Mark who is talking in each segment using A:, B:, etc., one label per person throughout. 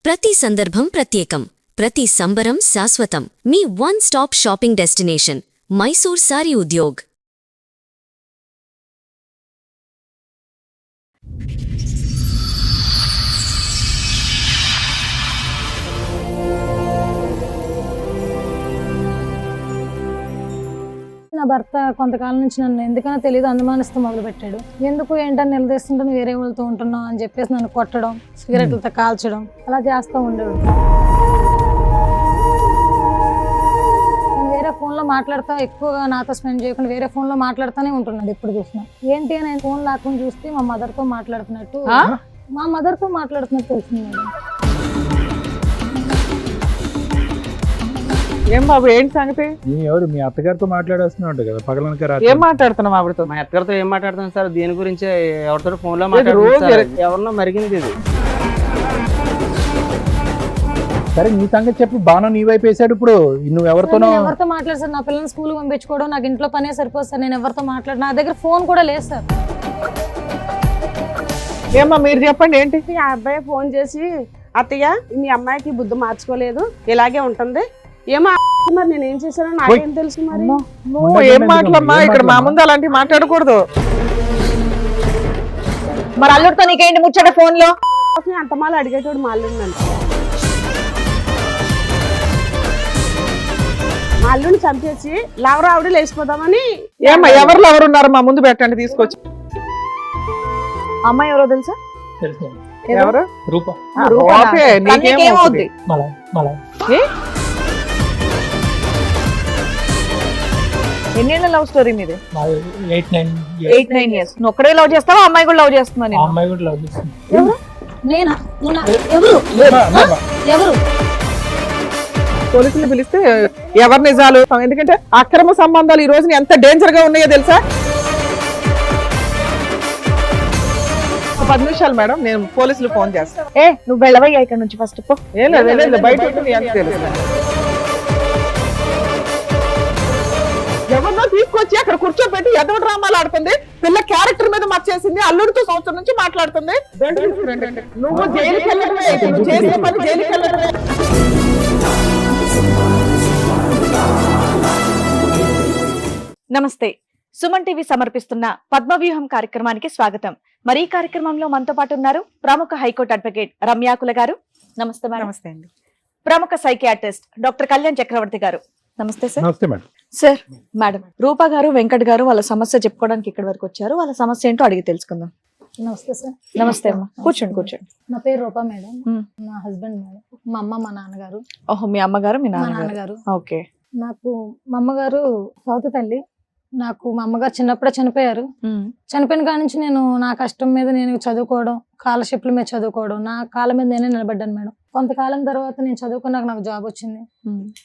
A: ప్రతి సందర్భం ప్రత్యేకం, ప్రతి సంబరం శాశ్వతం. మీ one stop shopping destination Mysore Saree Udyog.
B: నా భర్త కొంతకాలం నుంచి నన్ను ఎందుకనో తెలియదు అనుమానిస్తూ మొదలుపెట్టాడు. ఎందుకు ఏంటని నిలదీస్తుంటే వేరే వాళ్ళతో ఉంటున్నావు అని చెప్పేసి నన్ను కొట్టడం, సిగరెట్లతో కాల్చడం అలా చేస్తూ ఉండేవాడు. నేను వేరే ఫోన్లో మాట్లాడుతూ ఎక్కువగా నాతో స్పెండ్ చేయకుండా వేరే ఫోన్లో మాట్లాడుతూనే ఉంటున్నాడు. ఎప్పుడు చూసినా ఏంటి అని నేను ఫోన్ లాక్కుని చూస్తే మా మదర్తో మాట్లాడుతున్నట్టు తెలిసింది మేడం.
C: ఏం బాబు ఏంటి సంగతి?
D: ఎవరు మీ అత్తగారితో మాట్లాడేస్తున్నాడు కదా పగలనక
C: ఏం మాట్లాడుతున్నావు ఆవిడతో?
E: మా అత్తగారితో ఏం మాట్లాడుతున్నాను సార్? దేని గురించి ఎవరితో ఫోన్ లో మాట్లాడుతున్నారు? ఎవరినో మరిగింది ఇది.
D: సరే నీ సంగతి చెప్పు. బాగా నీ వైపు వేసాడు. ఇప్పుడు నువ్వు ఎవరితోనో
B: ఎవరితో మాట్లాడు సార్? నా పిల్లల్ని స్కూల్ పంపించుకోవడం, నాకు ఇంట్లో పనే సరిపోదు సార్. నేను ఎవరితో మాట్లాడు, నా దగ్గర ఫోన్ కూడా లేదు సార్.
C: ఏమ్మా మీరు చెప్పండి ఏంటి?
F: ఆ అబ్బాయి ఫోన్ చేసి, అత్తయ్య మీ అమ్మాయికి బుద్ధి మార్చుకోలేదు, ఇలాగే ఉంటుంది. ఏమో మరి నేను ఏం చేశానో నాకేం తెలుసు. మరి
C: నువ్వు ఏం మాట్లాడమ్మా? ఇక్కడ మా ముందు అలాంటివి మాట్లాడకూడదు.
G: మరి అల్లుడితో నీకేంటి ముచ్చట ఫోన్ లో?
F: అంత మాల అడిగేటోడు మా అల్లుడిని నన్ను. మా అల్లుడిని చంపేసి లవర్ ఆవిడ లేచిపోదామని.
C: ఏమ్మా ఎవరు ఉన్నారు? మా ముందు పెట్టండి తీసుకొచ్చి.
G: అమ్మాయి ఎవరో తెలుసా?
C: ఎవరు?
D: రూప.
C: ఓకే, నీకేమవుద్ది?
G: ఎన్నేళ్ళ లవ్ స్టోరీ మీది?
D: 8-9
G: years. నువ్వు ఒక్కడే లవ్ చేస్తావా? అమ్మాయి కూడా లవ్ చేస్తున్నా?
D: అమ్మాయి కూడా లవ్ చేస్తుంది.
B: నేనా? ఎవరు?
C: పోలీసులు పిలిస్తే ఎవరు నిజాలు? ఎందుకంటే అక్రమ సంబంధాలు ఈ రోజున ఎంత డేంజర్ గా ఉన్నాయో తెలుసా? 10 నిమిషాలు మేడం, నేను పోలీసులు ఫోన్ చేస్తాను.
G: నువ్వు వెళ్ళవయ్యా ఇక్కడ నుంచి ఫస్ట్.
C: ఏం లేదు, బయట ఉంటుంది ఎంత తెలుసు. ఎవరినో తీసుకొచ్చి అక్కడ కూర్చోబెట్టి ఎదో డ్రామాలు ఆడుతుంది. పిల్ల క్యారెక్టర్ మీద మర్చేసింది. అల్లుడితో సంవత్సరం నుంచి మాట్లాడుతుంది. నువ్వు జైలుకి వెళ్ళడమే, నువ్వు చేసిన పని జైలుకి వెళ్ళడమే.
G: నమస్తే, సుమన్ టీవీ సమర్పిస్తున్న పద్మవ్యూహం కార్యక్రమానికి స్వాగతం. మరి ఈ కార్యక్రమంలో మనతో పాటు ఉన్నారు ప్రముఖ హైకోర్టు అడ్వకేట్ రమ్యాకుల గారు. నమస్తే మేడం.
C: నమస్తే అండి.
G: ప్రముఖ సైకియాట్రిస్ట్ డాక్టర్ కళ్యాణ్ చక్రవర్తి గారు. నమస్తే సార్.
D: నమస్తే మేడం.
G: సార్, మేడం రూపా గారు, వెంకట్ గారు వాళ్ళ సమస్య చెప్పుకోవడానికి ఇక్కడి వరకు వచ్చారు. వాళ్ళ సమస్య ఏంటో అడిగి తెలుసుకుందాం.
B: నమస్తే సార్.
G: నమస్తే అమ్మా, కూర్చోండి.
B: నా పేరు రూపా మేడం. నా హస్బెండ్ మేడం. మా అమ్మ, మా నాన్నగారు.
G: ఓహో, మీ అమ్మగారు, మీ
B: మా
G: నాన్నగారు.
B: నాన్నగారు.
G: ఓకే.
B: నాకు మా అమ్మగారు సౌత్ తల్లి. నాకు మా అమ్మగారు చిన్నప్పుడే చనిపోయారు. చనిపోయిన కాడ నుంచి నేను నా కష్టం మీద నేను చదువుకోవడం, స్కాలర్షిప్ల మీద చదువుకోవడం, నా కాళ్ళ మీద నేనే నిలబడ్డాను మేడం. కొంతకాలం తర్వాత నేను చదువుకున్నాక నాకు జాబ్ వచ్చింది.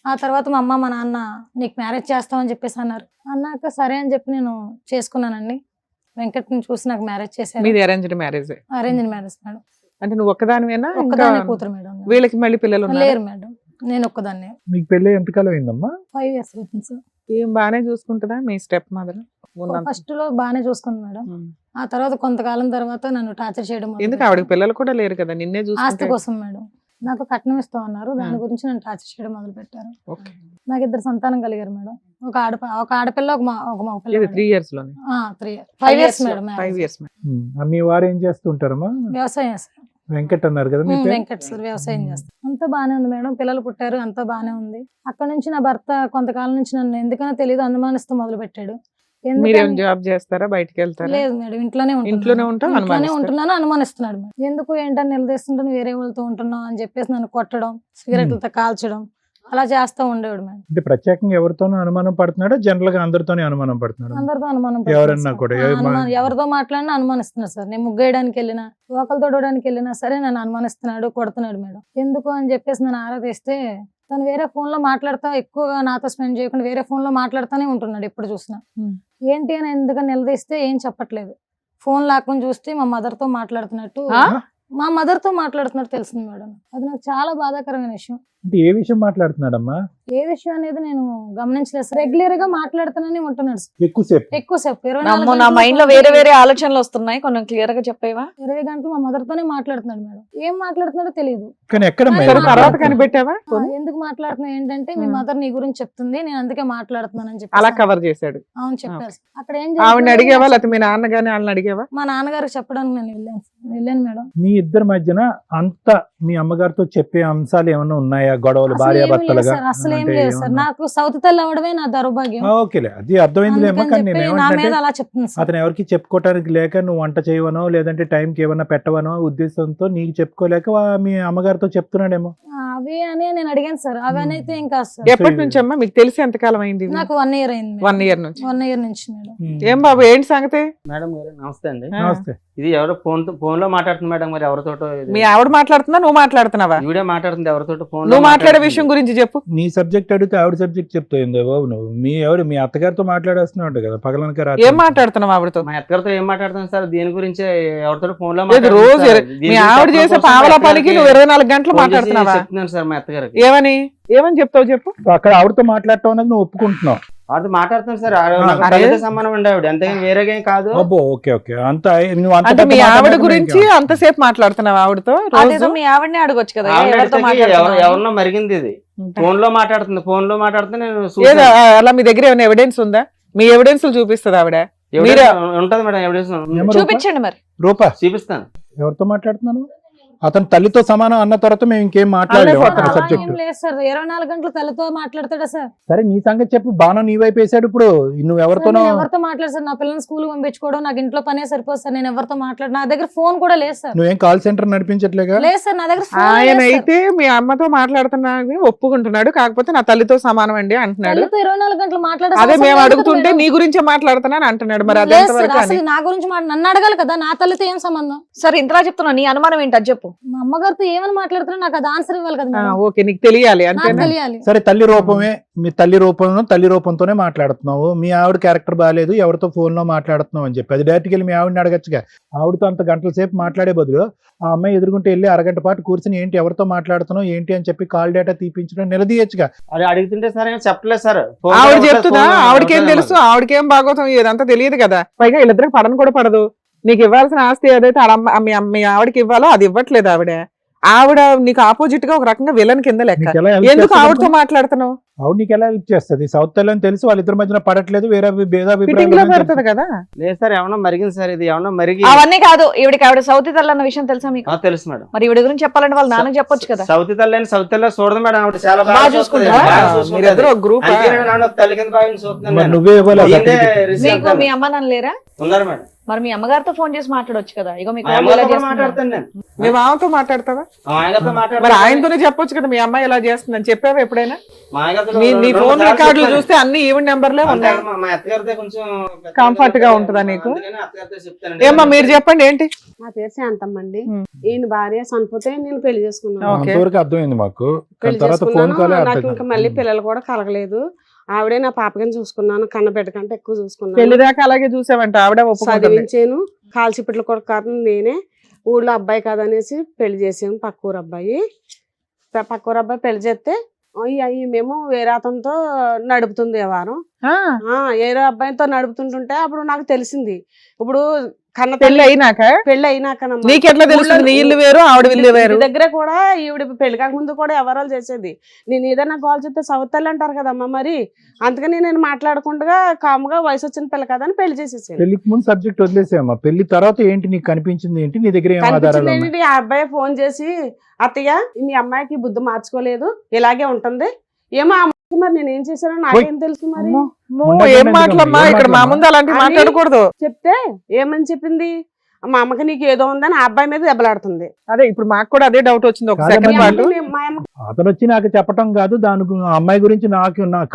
B: ఆ తర్వాత మా అమ్మ, మా నాన్న నీకు మ్యారేజ్ చేస్తామని చెప్పేసి అన్నారు. అన్నాక సరే అని చెప్పి నేను చేసుకున్నానండి. వెంకట్ని చూసి నాకు మ్యారేజ్ చేశారు.
C: మీది arranged marriage?
B: Arranged marriage madam.
C: అంటే నువ్వు ఒక్కదానివేనా?
B: ఒక్కదాన్ని కూతురు మేడం.
C: వీళ్ళకి మళ్ళీ పిల్లలు
B: లేరు మేడం, నేను ఒక్కదాన్ని.
D: మీకు పెళ్ళి ఎంతకాలం అయిందమ్మా?
B: 5 years అవుతుంది సార్.
C: ఏం బానే చూసుకుంటుందా మీ స్టెప్ మదర్?
B: ఫస్ట్ లో బానే చూసుకుంది మేడం. ఆ తర్వాత కొంతకాలం తర్వాత నన్ను టార్చర్ చేయడం.
C: ఎందుకు? ఆవిడకి పిల్లలు కూడా లేరు కదా, నిన్నే
B: ఆస్తి
C: చూసుకుంటే.
B: కోసం మేడం. నాకు కట్నం ఇస్తా ఉన్నారు, దాని గురించి నన్ను టార్చర్ చేయడం మొదలు పెట్టారు. నాకు 2 సంతానం కలిగారు మేడం. ఒక ఆడపిల్ల, ఒక మగ పిల్ల.
C: 3 years లోనే?
B: 5 years మేడం.
C: 5 years.
D: మీ వారు ఏం చేస్తుంటారమ్మా?
B: వ్యవసాయం సార్.
D: వెంకట్ అన్నారు కదా మీ పేరు?
B: వెంకట్ సార్, వ్యవసాయం చేస్తారు. అంతా బానే ఉంది మేడం. పిల్లలు పుట్టారు, అంతా బానే ఉంది. అక్కడ నుంచి నా భర్త కొంతకాలం నుంచి నన్ను ఎందుకనో తెలియదు అనుమానిస్తూ మొదలు పెట్టాడు.
C: మీరేం జాబ్ చేస్తారా? బయటికి వెళ్తారా?
B: లేదు మేడం, ఇంట్లోనే ఉంటున్నాను. అనుమానిస్తున్నాడు మేడం. ఎందుకు ఏంటని నిలదీస్తుంటే వేరే వాళ్ళతో ఉంటున్నావు అని చెప్పేసి నన్ను కొట్టడం, సిగరెట్లతో కాల్చడం అలా చేస్తూ ఉండేవాడు మేడం.
D: అంటే ప్రత్యేకంగా ఎవరితోనూ అనుమానం పడుతున్నాడు? జనరల్ గా అందరితోనే అనుమానం పడుతున్నాడు?
B: అందరితో అనుమానం.
D: ఎవరన్నా కూడా
B: ఎవరితో మాట్లాడినా అనుమానిస్తున్నాడు సార్. నేను ముగ్గేయడానికి వెళ్ళినా, ఒకరు తోడడానికి వెళ్ళినా సరే నన్ను అనుమానిస్తున్నాడు, కొడుతున్నాడు మేడం. ఎందుకు అని చెప్పేసి నన్ను ఆరాధిస్తే తను వేరే ఫోన్ లో మాట్లాడుతా, ఎక్కువగా నాతో స్పెండ్ చేయకుండా వేరే ఫోన్ లో మాట్లాడుతూనే ఉంటున్నాడు. ఎప్పుడు చూసినా ఏంటి అని ఎందుకని నిలదీస్తే ఏం చెప్పట్లేదు. ఫోన్ లాక్కుని చూస్తే మా మదర్తో మాట్లాడుతున్నట్టు తెలిసింది మేడం. అది నాకు చాలా బాధాకరమైన విషయం.
D: అంటే ఏ విషయం మాట్లాడుతున్నాడమ్మా?
B: ఏ విషయం అనేది నేను గమనించలేదు సార్. రెగ్యులర్ గా మాట్లాడుతూనే ఉంటున్నాడు సార్.
D: ఎక్కువసేపు
B: ఎక్కువసేపు 24
G: నమ్మో, నా
B: గంటలు
G: మైండ్ లో వేరే వేరే ఆలోచనలు వస్తున్నాయి, కొంచెం క్లియర్ గా చెప్పేవా?
B: 20 గంటలు మా మదర్ తోనే మాట్లాడుతున్నాడు మేడం. ఏం మాట్లాడుతున్నాడో తెలియదు.
D: కానీ ఎక్కడ
B: సరే,
C: సరే,
D: మేడం?
C: తర్వాత కనిపెట్టావా
B: ఎందుకు మాట్లాడుతున్నా ఏంటంటే మీ మదర్ నీ గురించి చెప్తుంది, నేను అందుకే మాట్లాడుతున్నానని చెప్పి
C: అలా కవర్ చేశాడు.
B: అవును చెప్పారు సార్. అక్కడ ఏం
C: ఆవిడని
B: జరుగుతుందో
C: అడిగేవా లేకపోతే మీ నాన్న గాని వాళ్ళని అడిగేవా?
B: మా నాన్నగారికి చెప్పడానికి నేను వెళ్ళాను మేడం.
D: మీ ఇద్దరి మధ్యన అంత మీ అమ్మగారితో చెప్పే అంశాలు ఏమైనా ఉన్నాయా? గొడవలు,
B: అసలు
D: భార్య
B: ఏమీ లేదు
D: భర్తలుగా
B: సార్, అసలు ఏం
D: అంటే
B: లేదు సార్.
D: ఏమన్నా?
B: నాకు సౌత్ తల్లి అవడమే నా దౌర్భాగ్యం.
D: ఓకేలే, అది అర్థమైందిలేమో.
B: అందుకని
D: కానీ నేను
B: చెప్పి నా మీద
D: ఏమంటే
B: అలా చెప్తుంది సార్.
D: అతను ఎవరికి చెప్పుకోవటానికి లేక నువ్వు వంట చేయవనో లేదంటే టైంకి ఏమన్నా పెట్టవనో ఉద్దేశంతో నీకు చెప్పుకోలేక మీ అమ్మగారితో చెప్తున్నాడేమో.
B: అవి అని నేను అడిగాను సార్. అవి అని అయితే ఇంకా సార్
C: ఎప్పటి నుంచి అమ్మా మీకు తెలిసి ఎంతకాలం అయింది?
B: నాకు 1 year అయింది.
C: 1 year నుంచి.
B: 1 year నుంచి మేడం.
C: ఏం బాబు ఏంటి సంగతి?
E: మేడం గారు నమస్తే అండి.
D: నమస్తే.
E: ఇది ఎవరో ఫోన్ లో మాట్లాడుతుంది మేడం, మరి ఎవరితోటో
C: మీ ఆవిడ మాట్లాడుతుందా నువ్వు మాట్లాడుతున్నావా?
E: వీడియో మాట్లాడుతుంది ఎవరితోటో ఫోన్.
C: నువ్వు మాట్లాడే విషయం గురించి చెప్పు.
D: నీ సబ్జెక్ట్ అడిగితే ఆవిడ సబ్జెక్ట్ చెప్తాయిందో బాబు. నువ్వు మీ అత్తగారితో మాట్లాడేస్తున్నావు అంట కదా పగలనక రాత్రి.
C: ఏం మాట్లాడుతున్నావు ఆవిడతో?
E: మా అత్తగారితో ఏం మాట్లాడుతుంది సార్? దీని గురించి ఎవరితో ఫోన్ లో
C: లేదు, రోజు మీ ఆవిడ చేసే పావలా పనికి నువ్వు 24 గంటలు మాట్లాడుతున్నావా?
E: చెప్తున్నాను సార్ మా అత్తగారికి.
C: ఏమని చెప్తావు చెప్పు.
D: అక్కడ ఆవిడతో మాట్లాడటం అనేది నువ్వు ఒప్పుకుంటున్నావు.
E: వాటితో మాట్లాడుతాను సార్.
C: అరే.
E: తల్లితో సమానం అండి ఆవిడ, అంతేగాని వేరేగా ఏం కాదు.
D: అబ్బో, ఓకే ఓకే. అంత నువ్వు అంత
C: అంటే మీ
D: పెద్ద
C: ఆవిడ
D: మాట్లాడటం
C: గురించి
D: ఇంకా.
C: అంతసేపు మాట్లాడుతున్నావు ఆవిడతో
G: అదేదో
C: రోజు?
G: మీ ఆవిడనే అడగొచ్చు కదా,
E: ఆవిడ
G: ఎవరితో
E: అడిగితే
G: మాట్లాడుతున్నావు అని.
E: ఎవరినో మరిగింది ఇది. ఫోన్ లో మాట్లాడుతుంది నేను
C: ఏదో
E: చూసాను.
C: అలా మీ దగ్గర ఏమైనా ఎవిడెన్స్ ఉందా? మీ ఎవిడెన్స్ చూపిస్తుంది ఆవిడ.
E: ఉంటది మేడం ఎవిడెన్స్.
D: ఏమో రూపా?
G: చూపించండి మరి.
D: రూపా,
E: చూపిస్తాను.
D: ఎవరితో మాట్లాడుతున్నాను? అతను తల్లితో సమానం అన్న తర్వాత మేము ఇంకేం మాట్లాడలేము
C: అలా
B: అలా
D: సబ్జెక్ట్.
B: ఏం లేదు సార్. 24 గంటలు తల్లితో మాట్లాడతాడా సార్?
D: సరే, నీ సంగతి చెప్పు. బాణం నీ వైపు వేసాడు ఇప్పుడు. నువ్వు
B: సార్,
D: ఎవరితోనో
B: నేను ఎవరితో మాట్లాడు సార్? నా పిల్లల్ని స్కూల్ పంపించుకోవడం, నాకు ఇంట్లో పనే సరిపోదు సార్. నేను ఎవరితో మాట్లాడు, నా దగ్గర ఫోన్ కూడా లేదు సార్.
D: నువ్వేం కాల్ సెంటర్ నడిపించట్లేగా?
B: లేదు సార్, నా దగ్గర phone
C: ఆయన
B: లేదు సార్.
C: అయితే మీ అమ్మతో మాట్లాడుతున్నాడని ఒప్పుకుంటున్నాడు, కాకపోతే నా తల్లితో సమానం అండి అంటున్నాడు.
B: తల్లితో 24 గంటలు మాట్లాడే
C: అదే
B: అవసరం
C: మేము
B: లేదు
C: అడుగుతుంటే
B: మేడం.
C: నీ గురించే మాట్లాడుతున్నాను అంటున్నాడు. మరి
B: లేదు
C: అదే
B: సార్, అసలు నా గురించి నన్ను అడగాలి కదా. నా తల్లితో ఏం సంబంధం?
G: సరే, ఇంతలా చెప్తున్నా, నీ అనుమానం ఏంటి అది చెప్పు.
B: మా అమ్మగారితో ఏమని మాట్లాడుతున్నా నాకు అది ఆన్సర్ ఇవ్వాలి కదా మేడం.
C: ఓకే, నీకు తెలియాలి
B: నాకు
C: అంతేనా?
B: తెలియాలి.
D: సరే, మీ తల్లి రూపంతోనే మాట్లాడుతున్నావు. మీ ఆవిడ క్యారెక్టర్ బాగాలేదు, ఎవరితో ఫోన్ లో మాట్లాడుతున్నావు అని చెప్పి అది డైరెక్ట్కి వెళ్ళి మీ ఆవిడని అడగచ్చుగా. ఆవిడతో అంత గంటల సేపు మాట్లాడే బదులు ఆ అమ్మాయి ఎదుర్కొంటే వెళ్ళి అరగంట పాటు కూర్చుని ఏంటి ఎవరితో మాట్లాడుతున్నావు ఏంటి అని చెప్పి కాల్ డేటా తీపించడం నిలదీయచ్చుగా.
E: అది అడుగుతుంటే సార్ ఏం చెప్పలేదు సార్.
C: ఆవిడ చెప్తుందా? ఆవిడకేం తెలుసు? ఆవిడకేం బాగోతం ఇదంతా తెలియదు కదా. పైగా వీళ్ళిద్దరికి పడను కూడా పడదు. నీకు ఇవ్వాల్సిన ఆస్తి ఏదైతే మీ ఆవిడకి ఇవ్వాలో అది ఇవ్వట్లేదు ఆవిడ నీకు ఆపోజిట్ గా ఒక రకంగా విలన్ కింద లెక్క.
D: నీకు ఎలా help
C: ఎందుకు
D: చేస్తుంది
C: ఆవిడతో
D: అనుకో?
C: మాట్లాడుతున్నావు?
D: ఆవిడ నీకు ఎలా హెల్ప్ చేస్తుంది? సౌత్ తెల్లని తెలుసు, వాళ్ళిద్దరి మధ్యన పడట్లేదు, వేరే
C: ఫిట్టింగ్ లో పెడుతుంది కదా.
E: లేదు సార్, ఏమన్నా మరిగింది సార్. ఇది ఏమన్నా మరిగి.
G: అవన్నీ కాదు, ఆవిడ సౌత్ తల్లి అన్న విషయం తెలుసా మీకు?
E: తెలుసు మేడం.
G: మరి ఈవిడ గురించి చెప్పాలంటే వాళ్ళ నాన్నకి చెప్పొచ్చు కదా.
E: సౌత్ తల్లి చూడదు మేడం. ఆవిడ చాలా
G: బాగా చూసుకుంటారా?
C: మీరిద్దరు ఒక గ్రూప్.
E: అందుకే నేను ఆవిడ తల్లి కింద భావించి చూస్తున్నాను
D: మరి
E: నేను.
D: నువ్వే ఇవ్వాలి ఆ
E: ఈయనే
D: certificate.
E: receive
G: మీకు
E: అంటాను.
G: మీ అమ్మ నాన్న లేరా?
E: ఉన్నారు మేడం.
G: మరి మీ అమ్మగారితో ఫోన్ చేసి మాట్లాడొచ్చు కదా. ఇగో మీకు
E: మా అమ్మగారితో కూడా మాట్లాడతాను నేను.
C: మీ మామతో మాట్లాడతావా?
E: మా ఆయనతో
C: మరి
E: మాట్లాడతాను.
C: ఆయనతోనే చెప్పొచ్చు కదా మీ అమ్మాయి ఎలా చేస్తుందని. చెప్పావా ఎప్పుడైనా?
E: మా ఆయనతో
C: నీ
E: రెండు
C: ఫోన్
E: సార్లు
C: రికార్డులు
E: చెప్పాను.
C: చూస్తే అన్ని ఈవెన్ నెంబర్లే
E: అంతే
C: ఉన్నాయి.
E: మా అత్తగారితో కొంచెం
C: Comfort గా ఉంటుందా నీకు?
E: అందుకని అత్తగారితో చెప్తానండి.
C: ఏమ్మా మీరు చెప్పండి ఏంటి?
F: నా పేరు శాంతమ్మండి. ఈయన భార్య చనిపోతే నేను పెళ్లి చేసుకున్నాను.
C: ఓకే.
D: అంతవరకు అర్థమైంది మాకు.
F: పెళ్లి
D: తర్వాత ఫోన్
F: చేసుకున్నాను.
D: కాలే
F: నాకు
D: అర్థం
F: ఇంకా మళ్ళీ పిల్లలు కూడా కలగలేదు. ఆవిడే నా పాపకని చూసుకున్నాను, కన్నబిడ్డ కంటే ఎక్కువ చూసుకున్నాను.
C: పెళ్లి దాకా అలాగే చూసావంట ఆవిడ ఒప్పుకుంటుంది.
F: చదివించాను. కాల్చిపిట్ల కూడా కారణం నేనే. ఊళ్ళో అబ్బాయి కాదనేసి పెళ్లి చేసాము. పక్కూరు అబ్బాయి పెళ్లి చేస్తే మేము వేరే అతనితో నడుపుతుంది వారం. వేరే అబ్బాయితో నడుపుతుంటుంటే అప్పుడు నాకు తెలిసింది. ఇప్పుడు కన్న
C: పెళ్లి అయినాక
F: పెళ్లి అయినాక
C: నీకెట్లా తెలుస్తుంది? నీ ఇల్లు వేరు ఆవిడ ఇల్లు వేరు.
F: దగ్గర కూడా ఈవిడ పెళ్లి కాక ముందు కూడా ఎవరాలు చేసేది. నేను ఏదైనా కాల్ చెప్తే సవతల్లి అంటారు కదమ్మా. మరి అందుకని నేను మాట్లాడకుండా కాముగా వయసు వచ్చిన పిల్ల కదా అని పెళ్లి చేసేసాను.
D: పెళ్లికి ముందు సబ్జెక్ట్ వదిలేసామా? పెళ్లి తర్వాత ఏంటి నీకు కనిపించింది ఏంటి? నీ దగ్గర ఏం ఆధారాలు ఉన్నాయి?
F: కనిపించింది ఆ అబ్బాయి ఫోన్ చేసి, అత్తయ్య మీ అమ్మాయికి బుద్ధి మార్చుకోలేదు, ఇలాగే ఉంటుంది. ఏమో ఆ అమ్మాయికి మరి నేను ఏం చేశానో నాకేం తెలుసు. మరి
C: ఏం మాటలమ్మా ఇక్కడ మా ముందు అలాంటివి మాట్లాడకూడదు.
F: చెప్తే ఏమని చెప్పింది, మా అమ్మకి నీకు ఏదో ఉందని ఆ అబ్బాయి మీద దెబ్బలాడుతుంది.
C: అదే ఇప్పుడు మాకు కూడా అదే డౌట్ వచ్చింది ఒక
D: కాదమ్మా,
C: సెకండ్ పాటు.
F: మా అమ్మ
D: అతను వచ్చి నాకు చెప్పటం కాదు, ఆ అమ్మాయి గురించి నా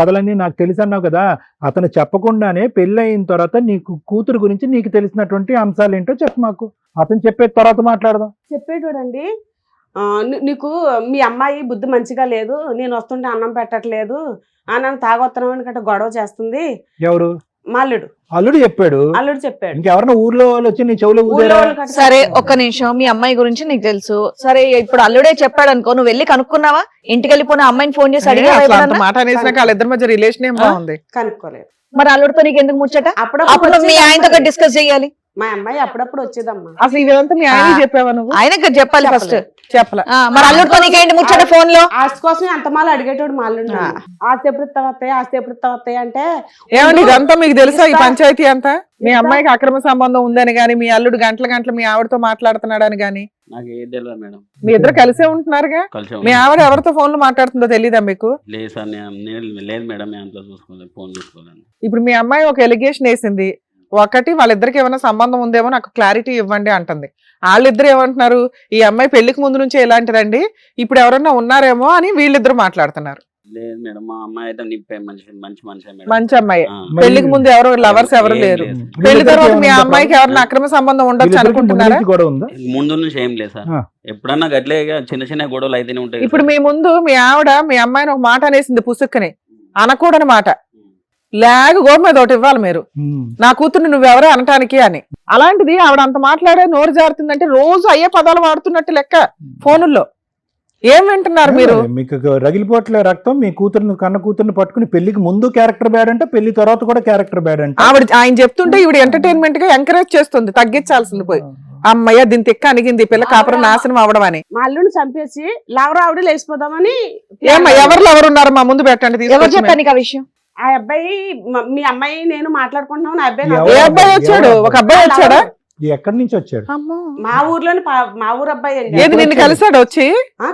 D: కథలన్నీ నాకు తెలుసు అన్నావు కదా. అతను చెప్పకుండానే పెళ్లి అయిన తర్వాత నీకు కూతురు గురించి నీకు తెలిసినటువంటి అంశాలు ఏంటో చెప్పు మాకు. అతను చెప్పే తర్వాత మాట్లాడదాం.
F: చెప్పేటోడండి, నీకు మీ అమ్మాయి బుద్ధి మంచిగా లేదు, నేను వస్తుంటే అన్నం పెట్టట్లేదు, నన్ను తాగొత్తనం అని గొడవ చేస్తుంది.
D: ఎవరు?
F: మా అల్లుడు
D: అల్లుడు చెప్పాడు.
F: అల్లుడు చెప్పాడు.
D: ఇంకెవరన్నా ఊర్లో వాళ్ళు వచ్చి నీ చెవులో
F: ఊళ్ళో
D: ఊదారా?
F: వాళ్ళు కట్ట
G: సరే
F: చెప్తారు.
G: ఒక్క నిమిషం, మీ అమ్మాయి గురించి నీకు తెలుసు. సరే ఇప్పుడు అల్లుడే చెప్పాడు అనుకో, నువ్వు వెళ్ళి కనుక్కున్నావా? ఇంటికి వెళ్ళిపోయిన అమ్మాయిని ఫోన్ చేసి
C: అసలు అంత
G: అడిగా?
C: మాట అనేసినాక వాళ్ళిద్దరి మధ్య రిలేషన్ ఏం బాగుంది.
F: కనుక్కోలేదు.
G: మరి అల్లుడితో నీకు ఎందుకు ముచ్చట?
F: అప్పుడప్పుడు
G: అప్పుడు మీ
F: వచ్చేది
G: ఆయనతో
F: అమ్మాయి.
G: డిస్కస్ చేయాలి.
F: మా అమ్మాయి అప్పుడప్పుడు వచ్చేదమ్మా.
C: అసలు ఇదంతా మీ ఆయన చెప్పావా నువ్వు?
G: ఆయనకు చెప్పాలి ఫస్ట్.
C: చెప్పలే.
G: మరి అల్లుడితో నీకేంటి ముచ్చట ఫోన్ లో?
F: ఆస్తి కోసం ఎంత మాలు అడిగేటోడు మా అల్లుడు. ఆస్తి ఎప్పుడు ఇస్తావస్తాయి, ఆస్తి ఎప్పుడు ఇస్తావస్తాయి అంటే
C: ఏమండి ఇదంతా మీకు తెలుసా ఈ పంచాయతీ అంతా? మీ అమ్మాయికి అక్రమ సంబంధం ఉందని గాని, మీ అల్లుడు గంటల గంటలు మీ ఆవిడతో మాట్లాడుతున్నాడని గాని,
E: నాకు ఏది తెలియదు మేడం.
C: మీ ఇద్దరు కలిసే ఉంటున్నారుగా.
E: కలిసి
C: మీ ఆవిడ ఎవరితో ఫోన్ లో మాట్లాడుతుందో తెలీదా మీకు?
E: లేదు సార్, నేను లేదు మేడం, నేను అంతా చూసుకోలేదు, ఫోన్ చూసుకోలేదు.
C: ఇప్పుడు మీ అమ్మాయి ఒక ఎలిగేషన్ వేసింది. ఒకటి వాళ్ళిద్దరికి ఏమైనా సంబంధం ఉందేమో నాకు క్లారిటీ ఇవ్వండి అంటుంది. వాళ్ళిద్దరు ఏమంటున్నారు, ఈ అమ్మాయి పెళ్లికి ముందు నుంచే ఇలాంటిదండి, ఇప్పుడు ఎవరన్నా ఉన్నారేమో అని వీళ్ళిద్దరు మాట్లాడుతున్నారు.
E: లేదు మేడం, మా అమ్మాయి అయితే మంచి మనిషి మేడం.
C: మంచి అమ్మాయి.
E: ఆ.
C: పెళ్లికి ముందు ఎవరు లవర్స్ ఎవరు
E: ఏం
C: లేరు.
E: లేదు.
C: పెళ్లి తర్వాత మీ అమ్మాయికి ఎవరైనా అక్రమ సంబంధం ఉండొచ్చు
D: వీళ్ళిద్దరికి ముందు
C: అనుకుంటున్నారా?
D: నుంచి గొడవ ఉందా?
E: ముందు నుంచి ఏం లేదు సార్.
D: ఆ.
E: ఎప్పుడన్నా గట్లే చిన్న చిన్న గొడవలు అయితేనే ఉంటాయి.
C: ఇప్పుడు మీ ముందు మీ ఆవిడ మీ అమ్మాయిని ఒక మాట అనేసింది పుసుక్కని, అనకూడని మాట. లేక గోపు మీద ఒకటి ఇవ్వాలి మీరు, నా కూతుర్ని నువ్వెవరే అనటానికి అని. అలాంటిది ఆవిడ అంత మాట్లాడే నోరు జారుతుందంటే రోజు అయ్యే పదాలు వాడుతున్నట్టు లెక్క ఫోనుల్లో. ఏం వింటున్నారు మీరు?
D: మీకు రగిలిపోట్లే రక్తం. మీ కూతురుని కన్న కూతుర్ని పట్టుకుని పెళ్లికి ముందు క్యారెక్టర్ బ్యాడ్ అంటే పెళ్లి తర్వాత కూడా క్యారెక్టర్ బ్యాడ్ అంటే
C: ఆయన చెప్తుంటే ఈవిడ ఎంటర్టైన్మెంట్ గా ఎంకరేజ్ చేస్తుంది, తగ్గించాల్సింది పోయి. అమ్మయ్య దీని తిక్క అనిగింది, పిల్ల కాపురం నాశనం అవడం అని.
F: మా అల్లుడిని చంపేసి లవరావిడ లేచిపోదామని
C: ఏమ్మా ఎవరు ఉన్నారు మా ముందు పెట్టండి
G: ఎవరు
C: తీసుకొచ్చి.
G: చెప్పాను నీకు ఆ విషయం?
F: ఆ అబ్బాయి మీ అమ్మాయి నేను మాట్లాడుకుంటున్నాం. నా అబ్బాయి
D: ఎవరు?
C: ఏ అబ్బాయి వచ్చాడు? ఒక అబ్బాయి వచ్చాడా?
D: ఎక్కడి నుంచి వచ్చాడు?
F: మా ఊర్లోని మా ఊరు అబ్బాయి అండి.
C: ఏది నిన్ను కలిసాడు వచ్చి?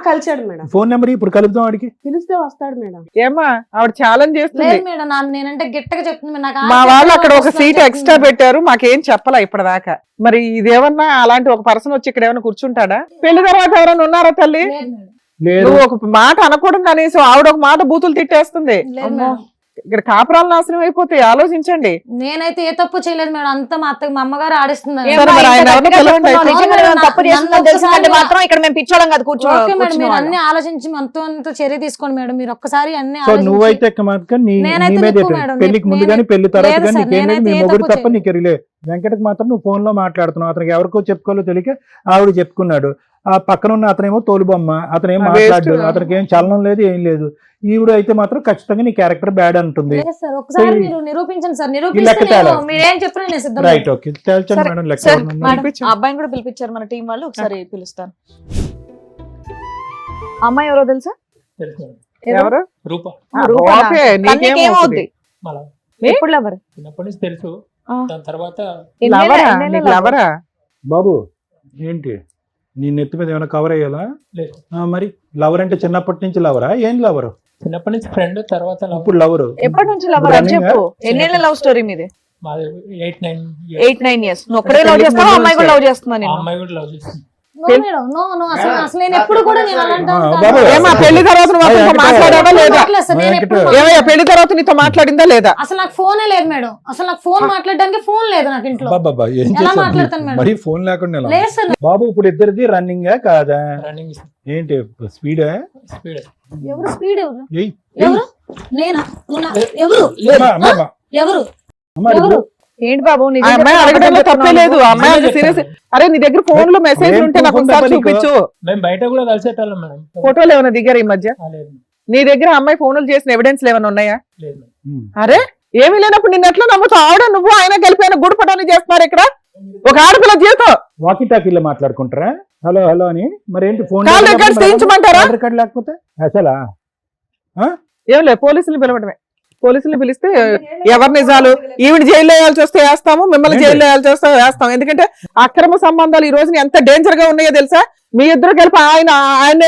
F: కలిసాడు మేడం.
D: ఫోన్ నెంబర్ ఇప్పుడు కలుపుదాం వాడికి.
F: పిలిస్తే వస్తాడు మేడం.
C: ఏమ్మా ఆవిడ ఛాలెంజ్ చేస్తుంది.
B: లేదు మేడం, నేనంటే గట్టిగా చెప్తుంది. నాకు
C: మా
B: ఆస్తి
C: వాళ్ళు
B: ఎక్కడో
C: అక్కడ ఒక
B: వస్తుందని
C: సీట్
B: చెప్తుంది.
C: ఎక్స్ట్రా పెట్టారు, మాకేం చెప్పలా ఇప్పటిదాకా. మరి ఇదేమన్నా అలాంటి ఒక పర్సన్ వచ్చి ఇక్కడ ఏమైనా కూర్చుంటాడా? పెళ్లి తర్వాత ఎవరైనా ఉన్నారా తల్లి?
B: లేదు మేడం.
D: లేదు.
C: నువ్వు ఒక మాట అనకూడదు అనేసి ఆవిడ ఒక మాట బూతులు తిట్టేస్తుంది.
B: లేదు మేడం.
C: ఇక్కడ కాపురాలు నాశనం అయిపోతాయి, ఆలోచించండి.
B: నేనైతే ఏ తప్పు చేయలేదు మేడం, అంతా మా అమ్మగారు ఆడిస్తున్నారు.
C: సరే, మరి ఆయన ఎవరినో పిలవండి అయితే.
G: నిజంగా నేను తప్పు చేస్తున్నాను తెలిసిందంటే మాత్రం ఇక్కడ మేము పిచ్చోళం కాదు,
B: ఓకే మేడం, మీరు అన్ని
G: కూర్చో.
B: ఆలోచించి అంత చర్య తీసుకోండి మేడం. మీరు ఒక్కసారి అన్ని
D: సో
B: ఆలోచించి-
D: నువ్వైతే మాత్రం నీ
B: నేనైతే
D: మీద
B: నిప్పు మేడం,
D: పెళ్లికి ముందు
B: నేనే-
D: కానీ పెళ్లి తర్వాత
B: లేదు
D: కానీ
B: సార్,
D: నీకేం లేదు.
B: నేనైతే
D: మీ
B: ఏ
D: మొగుడు
B: తప్పు
D: తప్ప
B: చేయలేదు.
D: నీకు రిలే. వెంకటకి మాత్రం నువ్వు ఫోన్ లో మాట్లాడుతున్నావు. అతనికి ఎవరికో చెప్పుకోవాలో తెలియక ఆవిడ చెప్పుకున్నాడు. ఆ పక్కన ఉన్న అతనేమో తోలుబొమ్మ, అతనేం
C: ఆ,
D: మాట్లాడు,
C: waste.
D: అతనికి ఏం చలనం లేదు, ఏం లేదు. ఈవిడ అయితే మాత్రం ఖచ్చితంగా నీ క్యారెక్టర్ బ్యాడ్ అంటుంది.
B: లేదు సార్, ఒకసారి
D: సో ఈ-
B: మీరు నిరూపించండి సార్.
D: ఈ
B: నిరూపిస్తే
D: లెక్క
B: నేను
D: తేలా.
B: మీరేం చెప్పినా నేను సిద్ధం.
D: రైట్, ఓకే, తేల్చండి
G: సరే,
D: మేడం. లెక్క
G: సార్,
D: ఏమన్నా ఉందా?
G: మేడం,
C: పిలిపించు.
G: ఆ అబ్బాయిని కూడా పిలిపించారు మన టీం వాళ్ళు. ఒకసారి పిలుస్తాను. ఆ అమ్మాయి ఎవరో తెలుసా?
C: ఎవరు?
H: రూప
C: ఆ,
G: రూపానా?
C: ఓకే,
G: తనకి
C: నీకేమవుతుంది?
G: ఏమవుద్ది?
H: మళ్ళా
G: ఎప్పుడు లవర్?
H: చిన్నప్పటి నుంచి తెలుసు.
G: ఆ.
H: దాని తర్వాత
C: లవరా? నీకు లవరా?
D: బాబు ఏంటి నీ నెత్తి మీద ఏమైనా కవర్ అయ్యాలా?
H: లేదు,
D: మరి లవర్ అంటే చిన్నప్పటి నుంచి లవరా? ఏం లవరు?
H: చిన్నప్పటి నుంచి ఫ్రెండ్, తర్వాత love.
D: ఇప్పుడు లవరు
G: ఎప్పటి నుంచి లవర్ అని చెప్పు. ఎన్నేళ్ళ లవ్ స్టోరీ మీది?
H: మాది 8-9 years.
G: 8-9 ఇయర్స్. నువ్వు ఒక్కడే లవ్ చేస్తావా, అమ్మాయి కూడా లవ్ చేస్తున్నా
H: ఆ
G: నేను?
H: అమ్మాయి కూడా లవ్ చేస్తుంది.
B: నో మేడం, నో అసలు నేను ఎప్పుడు కూడా నేను అలాంటి
D: ఆ,
B: కాదు.
D: బాబు,
C: ఏమా పెళ్లి తర్వాత నువ్వు అతనితో
D: వెంకట-
C: మాట్లాడావా లేదా?
B: మాట్లాడలేదు సార్, నేను ఎప్పుడు
D: వెంకట-
C: ఏమయ్యా పెళ్లి తర్వాత నీతో మాట్లాడిందా లేదా?
B: అసలు నాకు ఫోనే లేదు మేడం. అసలు నాకు ఫోన్ మాట్లాడడానికి ఫోన్ లేదు నాకు ఇంట్లో.
D: బాబా ఏం
B: ఎలా
D: చేస్తావు?
B: మాట్లాడతాను మేడం?
D: మరి ఫోన్ లేకుండా ఎలా?
B: లేదు సార్.
D: బాబు ఇప్పుడు ఇద్దరిది రన్నింగ్ కాదా?
H: రన్నింగ్
D: ఏంటి స్పీడ్?
H: స్పీడ్.
B: ఎవరు స్పీడ్? ఎవరు? నేనా? ఎవరు? ఎవరు? ఎవరు?
G: ఏంటి బాబు
C: ఆ
G: నిజంగా
C: అమ్మాయి అడగడంలో తప్పే లేదు. ఆ అమ్మాయి అంత సీరియస్. అరే నీ దగ్గర ఫోన్ లో మెసేజ్ ఉంటే నాకు ఒకసారి చూపించు.
H: మేము బయట కూడా కలిసేటోళ్ళం మేడం.
C: ఫోటోలు ఏమైనా దిగారు ఈ మధ్య?
H: లేదు,
C: నీ దగ్గర అమ్మాయి ఫోన్లు చేసిన ఎవిడెన్స్ ఏమైనా ఉన్నాయా?
H: లేదు.
C: అరే ఏమీ లేనప్పుడు నిన్న ఎట్లా నమ్ముతావు? ఆవిడ నువ్వు ఆయన కలిపి గుడి పటాన్ని చేస్తున్నారు ఇక్కడ ఒక ఆడపిల్ల జీవితం.
D: వాకీ టాకీలో మాట్లాడుకుంటారా? హలో హలో అని. మరి ఏంటి ఫోన్
C: కాల్ రికార్డ్స్ తీయించమంటారా?
D: రికార్డ్ లేకపోతే అసలా
C: ఏం లేదు, పోలీసులు పిలవడమే. పోలీసులు పిలిస్తే ఎవరి నిజాలు ఈవిడ జైల్లో వేయాల్సి వస్తే వేస్తాము, మిమ్మల్ని జైల్లో వేయాల్సి వస్తే వేస్తాం. ఎందుకంటే అక్రమ సంబంధాలు ఈ రోజున ఎంత డేంజర్ గా ఉన్నాయో తెలుసా? మీ ఇద్దరు కలిపి ఆయన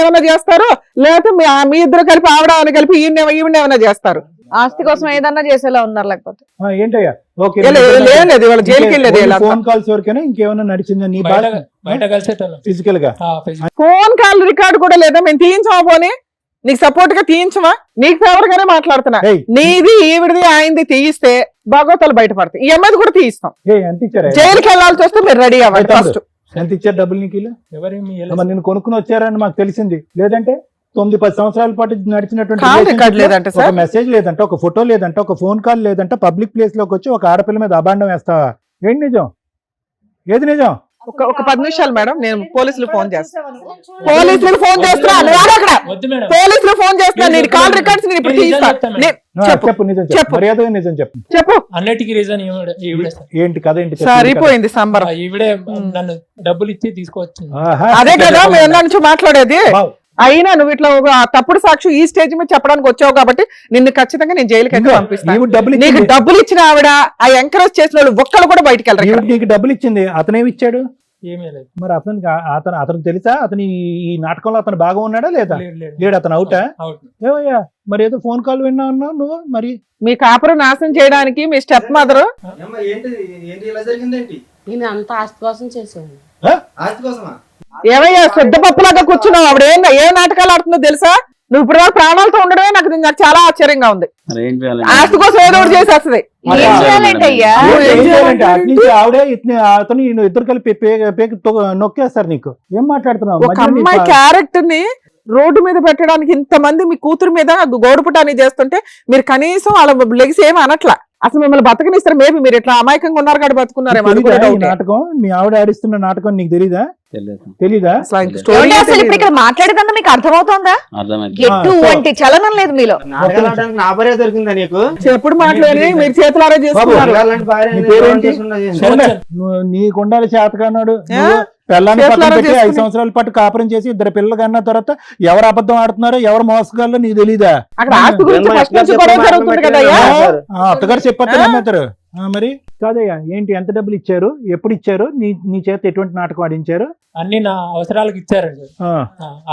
C: ఏమైనా చేస్తారు, లేకపోతే మీ ఇద్దరు కలిపి ఆవిడ కలిపి ఈవిడ ఏమైనా చేస్తారు.
G: ఆస్తి కోసం ఏదన్నా చేసేలా ఉన్నారు లేకపోతే?
D: ఏంటయ్యా? ఓకే,
C: లేదు ఇవాళ జైలుకి వెళ్ళేది.
D: ఫోన్ కాల్స్ వరకేనా ఇంకేమైనా నడిచిందా నీ
H: బయట
D: బాధ?
H: బయట కలిసేటోళ్ళం.
D: ఫిజికల్ గా
C: ఫోన్ కాల్ రికార్డు కూడా లేదా? మేము తీయించమా? పోనీ నీకు సపోర్ట్ గా తీయించమా? నీకు ఫేవర్ గానే మాట్లాడుతున్నా.
D: ఏయ్.
C: నీది ఈవిడిది ఆయనది తీయిస్తే భాగవతాలు బయటపడతాయి. ఈ అమ్మాయిది కూడా తీయిస్తాం.
D: ఎంత ఇచ్చారా?
C: జైలుకి వెళ్ళాల్సి వస్తే మీరు రెడీ అవ్వాలి ఫస్ట్.
D: ఎంత ఇచ్చారు డబ్బులు నీకు?
H: ఎవరేమి
D: మరి నేను కొనుక్కుని వచ్చారని మాకు తెలిసింది. లేదంటే 9-10 సంవత్సరాల పాటు నడిచినటువంటి
C: కాల్
D: relationship
C: రికార్డ్
D: లో
C: లేదంట
D: ఒక
C: సార్.
D: మెసేజ్ లేదంట, ఒక ఫోటో లేదంట, ఒక ఫోన్ కాల్ లేదంట, పబ్లిక్ ప్లేస్ లోకి వచ్చి ఒక ఆడపిల్ల మీద అబాండం వేస్తావా? ఏంటి నిజం? ఏది నిజం?
C: ఒక 10 నిమిషాలు మేడం, నేను పోలీసులు ఫోన్ చేస్తాను. పోలీసులకు ఫోన్ చేస్తున్నా అక్కడ
H: వద్దు మేడం.
C: పోలీసులు ఫోన్ చేస్తున్నా. నీ కాల్ రికార్డ్స్ నేను ఇప్పుడు
H: నేను నిజం
C: తీస్తా.
H: చెప్తాను.
C: చెప్పు
D: చెప్పు నిజం చెప్పు,
C: చెప్పు.
D: మర్యాదగా నిజం చెప్పు.
C: చెప్పు.
H: అన్నిటికీ రీజన్ ఈవిడే సార్.
D: ఏంటి కథ ఏంటి? చెప్పు.
C: సరిపోయింది సంబరం.
H: ఈవిడే నన్ను డబ్బులు ఇచ్చి తీసుకొచ్చింది.
D: ఆహా.
C: అదే కదా మేము నుంచి మాట్లాడేది.
D: వావ్.
C: అయినా నువ్వు ఇట్లా ఒక తప్పుడు సాక్షి ఈ స్టేజ్ మీద చెప్పడానికి వచ్చావు కాబట్టి నిన్ను ఖచ్చితంగా నేను జైలుకి
D: ఇదిగో,
C: పంపిస్తాను.
D: ఈవిడ డబ్బులు
C: నీకు
D: ఇచ్చింది.
C: డబ్బులు ఇచ్చిన ఆవిడ, ఆ ఎంకరేజ్ చేసిన వాళ్ళు ఒక్కళ్ళు కూడా బయటికి వెళ్ళరు
D: ఈవిడ
C: ఇక్కడ.
D: నీకు డబ్బులు ఇచ్చింది, అతనేమి ఇచ్చాడు?
H: ఏమీ లేదు.
D: మరి అతను తెలుసా? అతని ఈ నాటకంలో అతను బాగా ఉన్నాడా లేదా?
H: లేదు.
D: లేడు, అతను అవుటా?
H: అవుట్.
D: ఏమయ్యా, మరి ఏదో ఫోన్ కాల్ విన్నా అన్నావు నువ్వు. మరి
C: మీ కాపురం నాశనం చేయడానికి మీ స్టెప్ మదర్
E: ఏంటి ఇలా జరిగిందేంటి?
F: నేను అంత ఆస్తి కోసం చేసాను.
E: ఆస్తి కోసమా?
C: ఏమయ్యా శుద్ధ పప్పులాగా కూర్చున్నావు. ఆవిడ ఏ నాటకాలు ఆడుతుందో తెలుసా? నువ్వు ఇప్పుడు ప్రాణాలతో ఉండడమే నాకు చాలా ఆశ్చర్యంగా ఉంది. ఆస్తి కోసం ఏదో ఒకటి చేసేస్తుంది.
G: ఏం చేయాలంటయ్యా?
D: ఏం చేయాలంటే అటు నుంచి ఆవిడే అతను ఇద్దరు కలిపి నొక్కేస్తారు. నీకు ఏం మాట్లాడుతున్నావు?
C: ఒక
D: మధ్యలో నీ
C: అమ్మాయి క్యారెక్టర్ ని రోడ్డు మీద పెట్టడానికి ఇంతమంది మీ కూతురు మీద గోడుపుటాన్ని చేస్తుంటే మీరు కనీసం వాళ్ళ లెగ్స్ ఏమి అనట్లా. అసలు మిమ్మల్ని బతకనిస్తారు. మేబీ మీరు ఇట్లా అమాయకంగా ఉన్నారు కాబట్టి బతుకున్నారేమో. అది కూడా
D: తెలీదా ఈ
C: డౌటే.
D: నాటకం? మీ ఆవిడ ఆడిస్తున్న నాటకం నీకు తెలీదా? తెలీదా?
C: అసలు ఆయనకి
G: ఏమండి,
C: స్టోరీ
G: అసలు ఇప్పుడు ఇక్కడ మాట్లాడేదంతా మీకు అర్థమవుతోందా? ఎటువంటి చలనం లేదు మీలో.
E: నాటకాలు ఆడడానికి నా భార్య దొరికిందా నీకు?
C: ఎప్పుడు మాట్లాడి మీరు చేతులారా చేసుకున్నారు.
E: అలాంటి భార్య
D: నీ
E: నేను
D: పేరేంటి?
E: ఎవరైనా చేసుకున్నది ఏంటి?
D: చూడండి, నీకు ఉండాలి చేతకన్నాడు. పిల్లాన్ని పక్కన
C: చేతులారా
D: పెట్టి 5
C: చేసుకుని-
D: సంవత్సరాల పాటు కాపురం చేసి 2 పిల్లలు కన్న తర్వాత ఎవరు అబద్ధం ఆడుతున్నారో ఎవరు మోసగాళ్ళో నీకు తెలీదా?
C: అక్కడ ఆస్తి గురించి
E: ఏమ్మా,
C: ఫస్ట్ నుంచి
E: ఎట్లా
C: గొడవ
E: చెప్పు,
C: జరుగుతుంది
E: మాట్లాడి
C: కదయ్యా.
E: పెట్టినా?
D: అత్తగారు చెప్పొద్దు నమ్మేతారు. మరి కాదయ్యా, ఏంటి ఎంత డబ్బులు ఇచ్చారు, ఎప్పుడు ఇచ్చారు, నీ చేత ఎటువంటి నాటకం ఆడించారు?
H: అన్ని నా అవసరాలకు ఇచ్చారండి.
D: ఆ,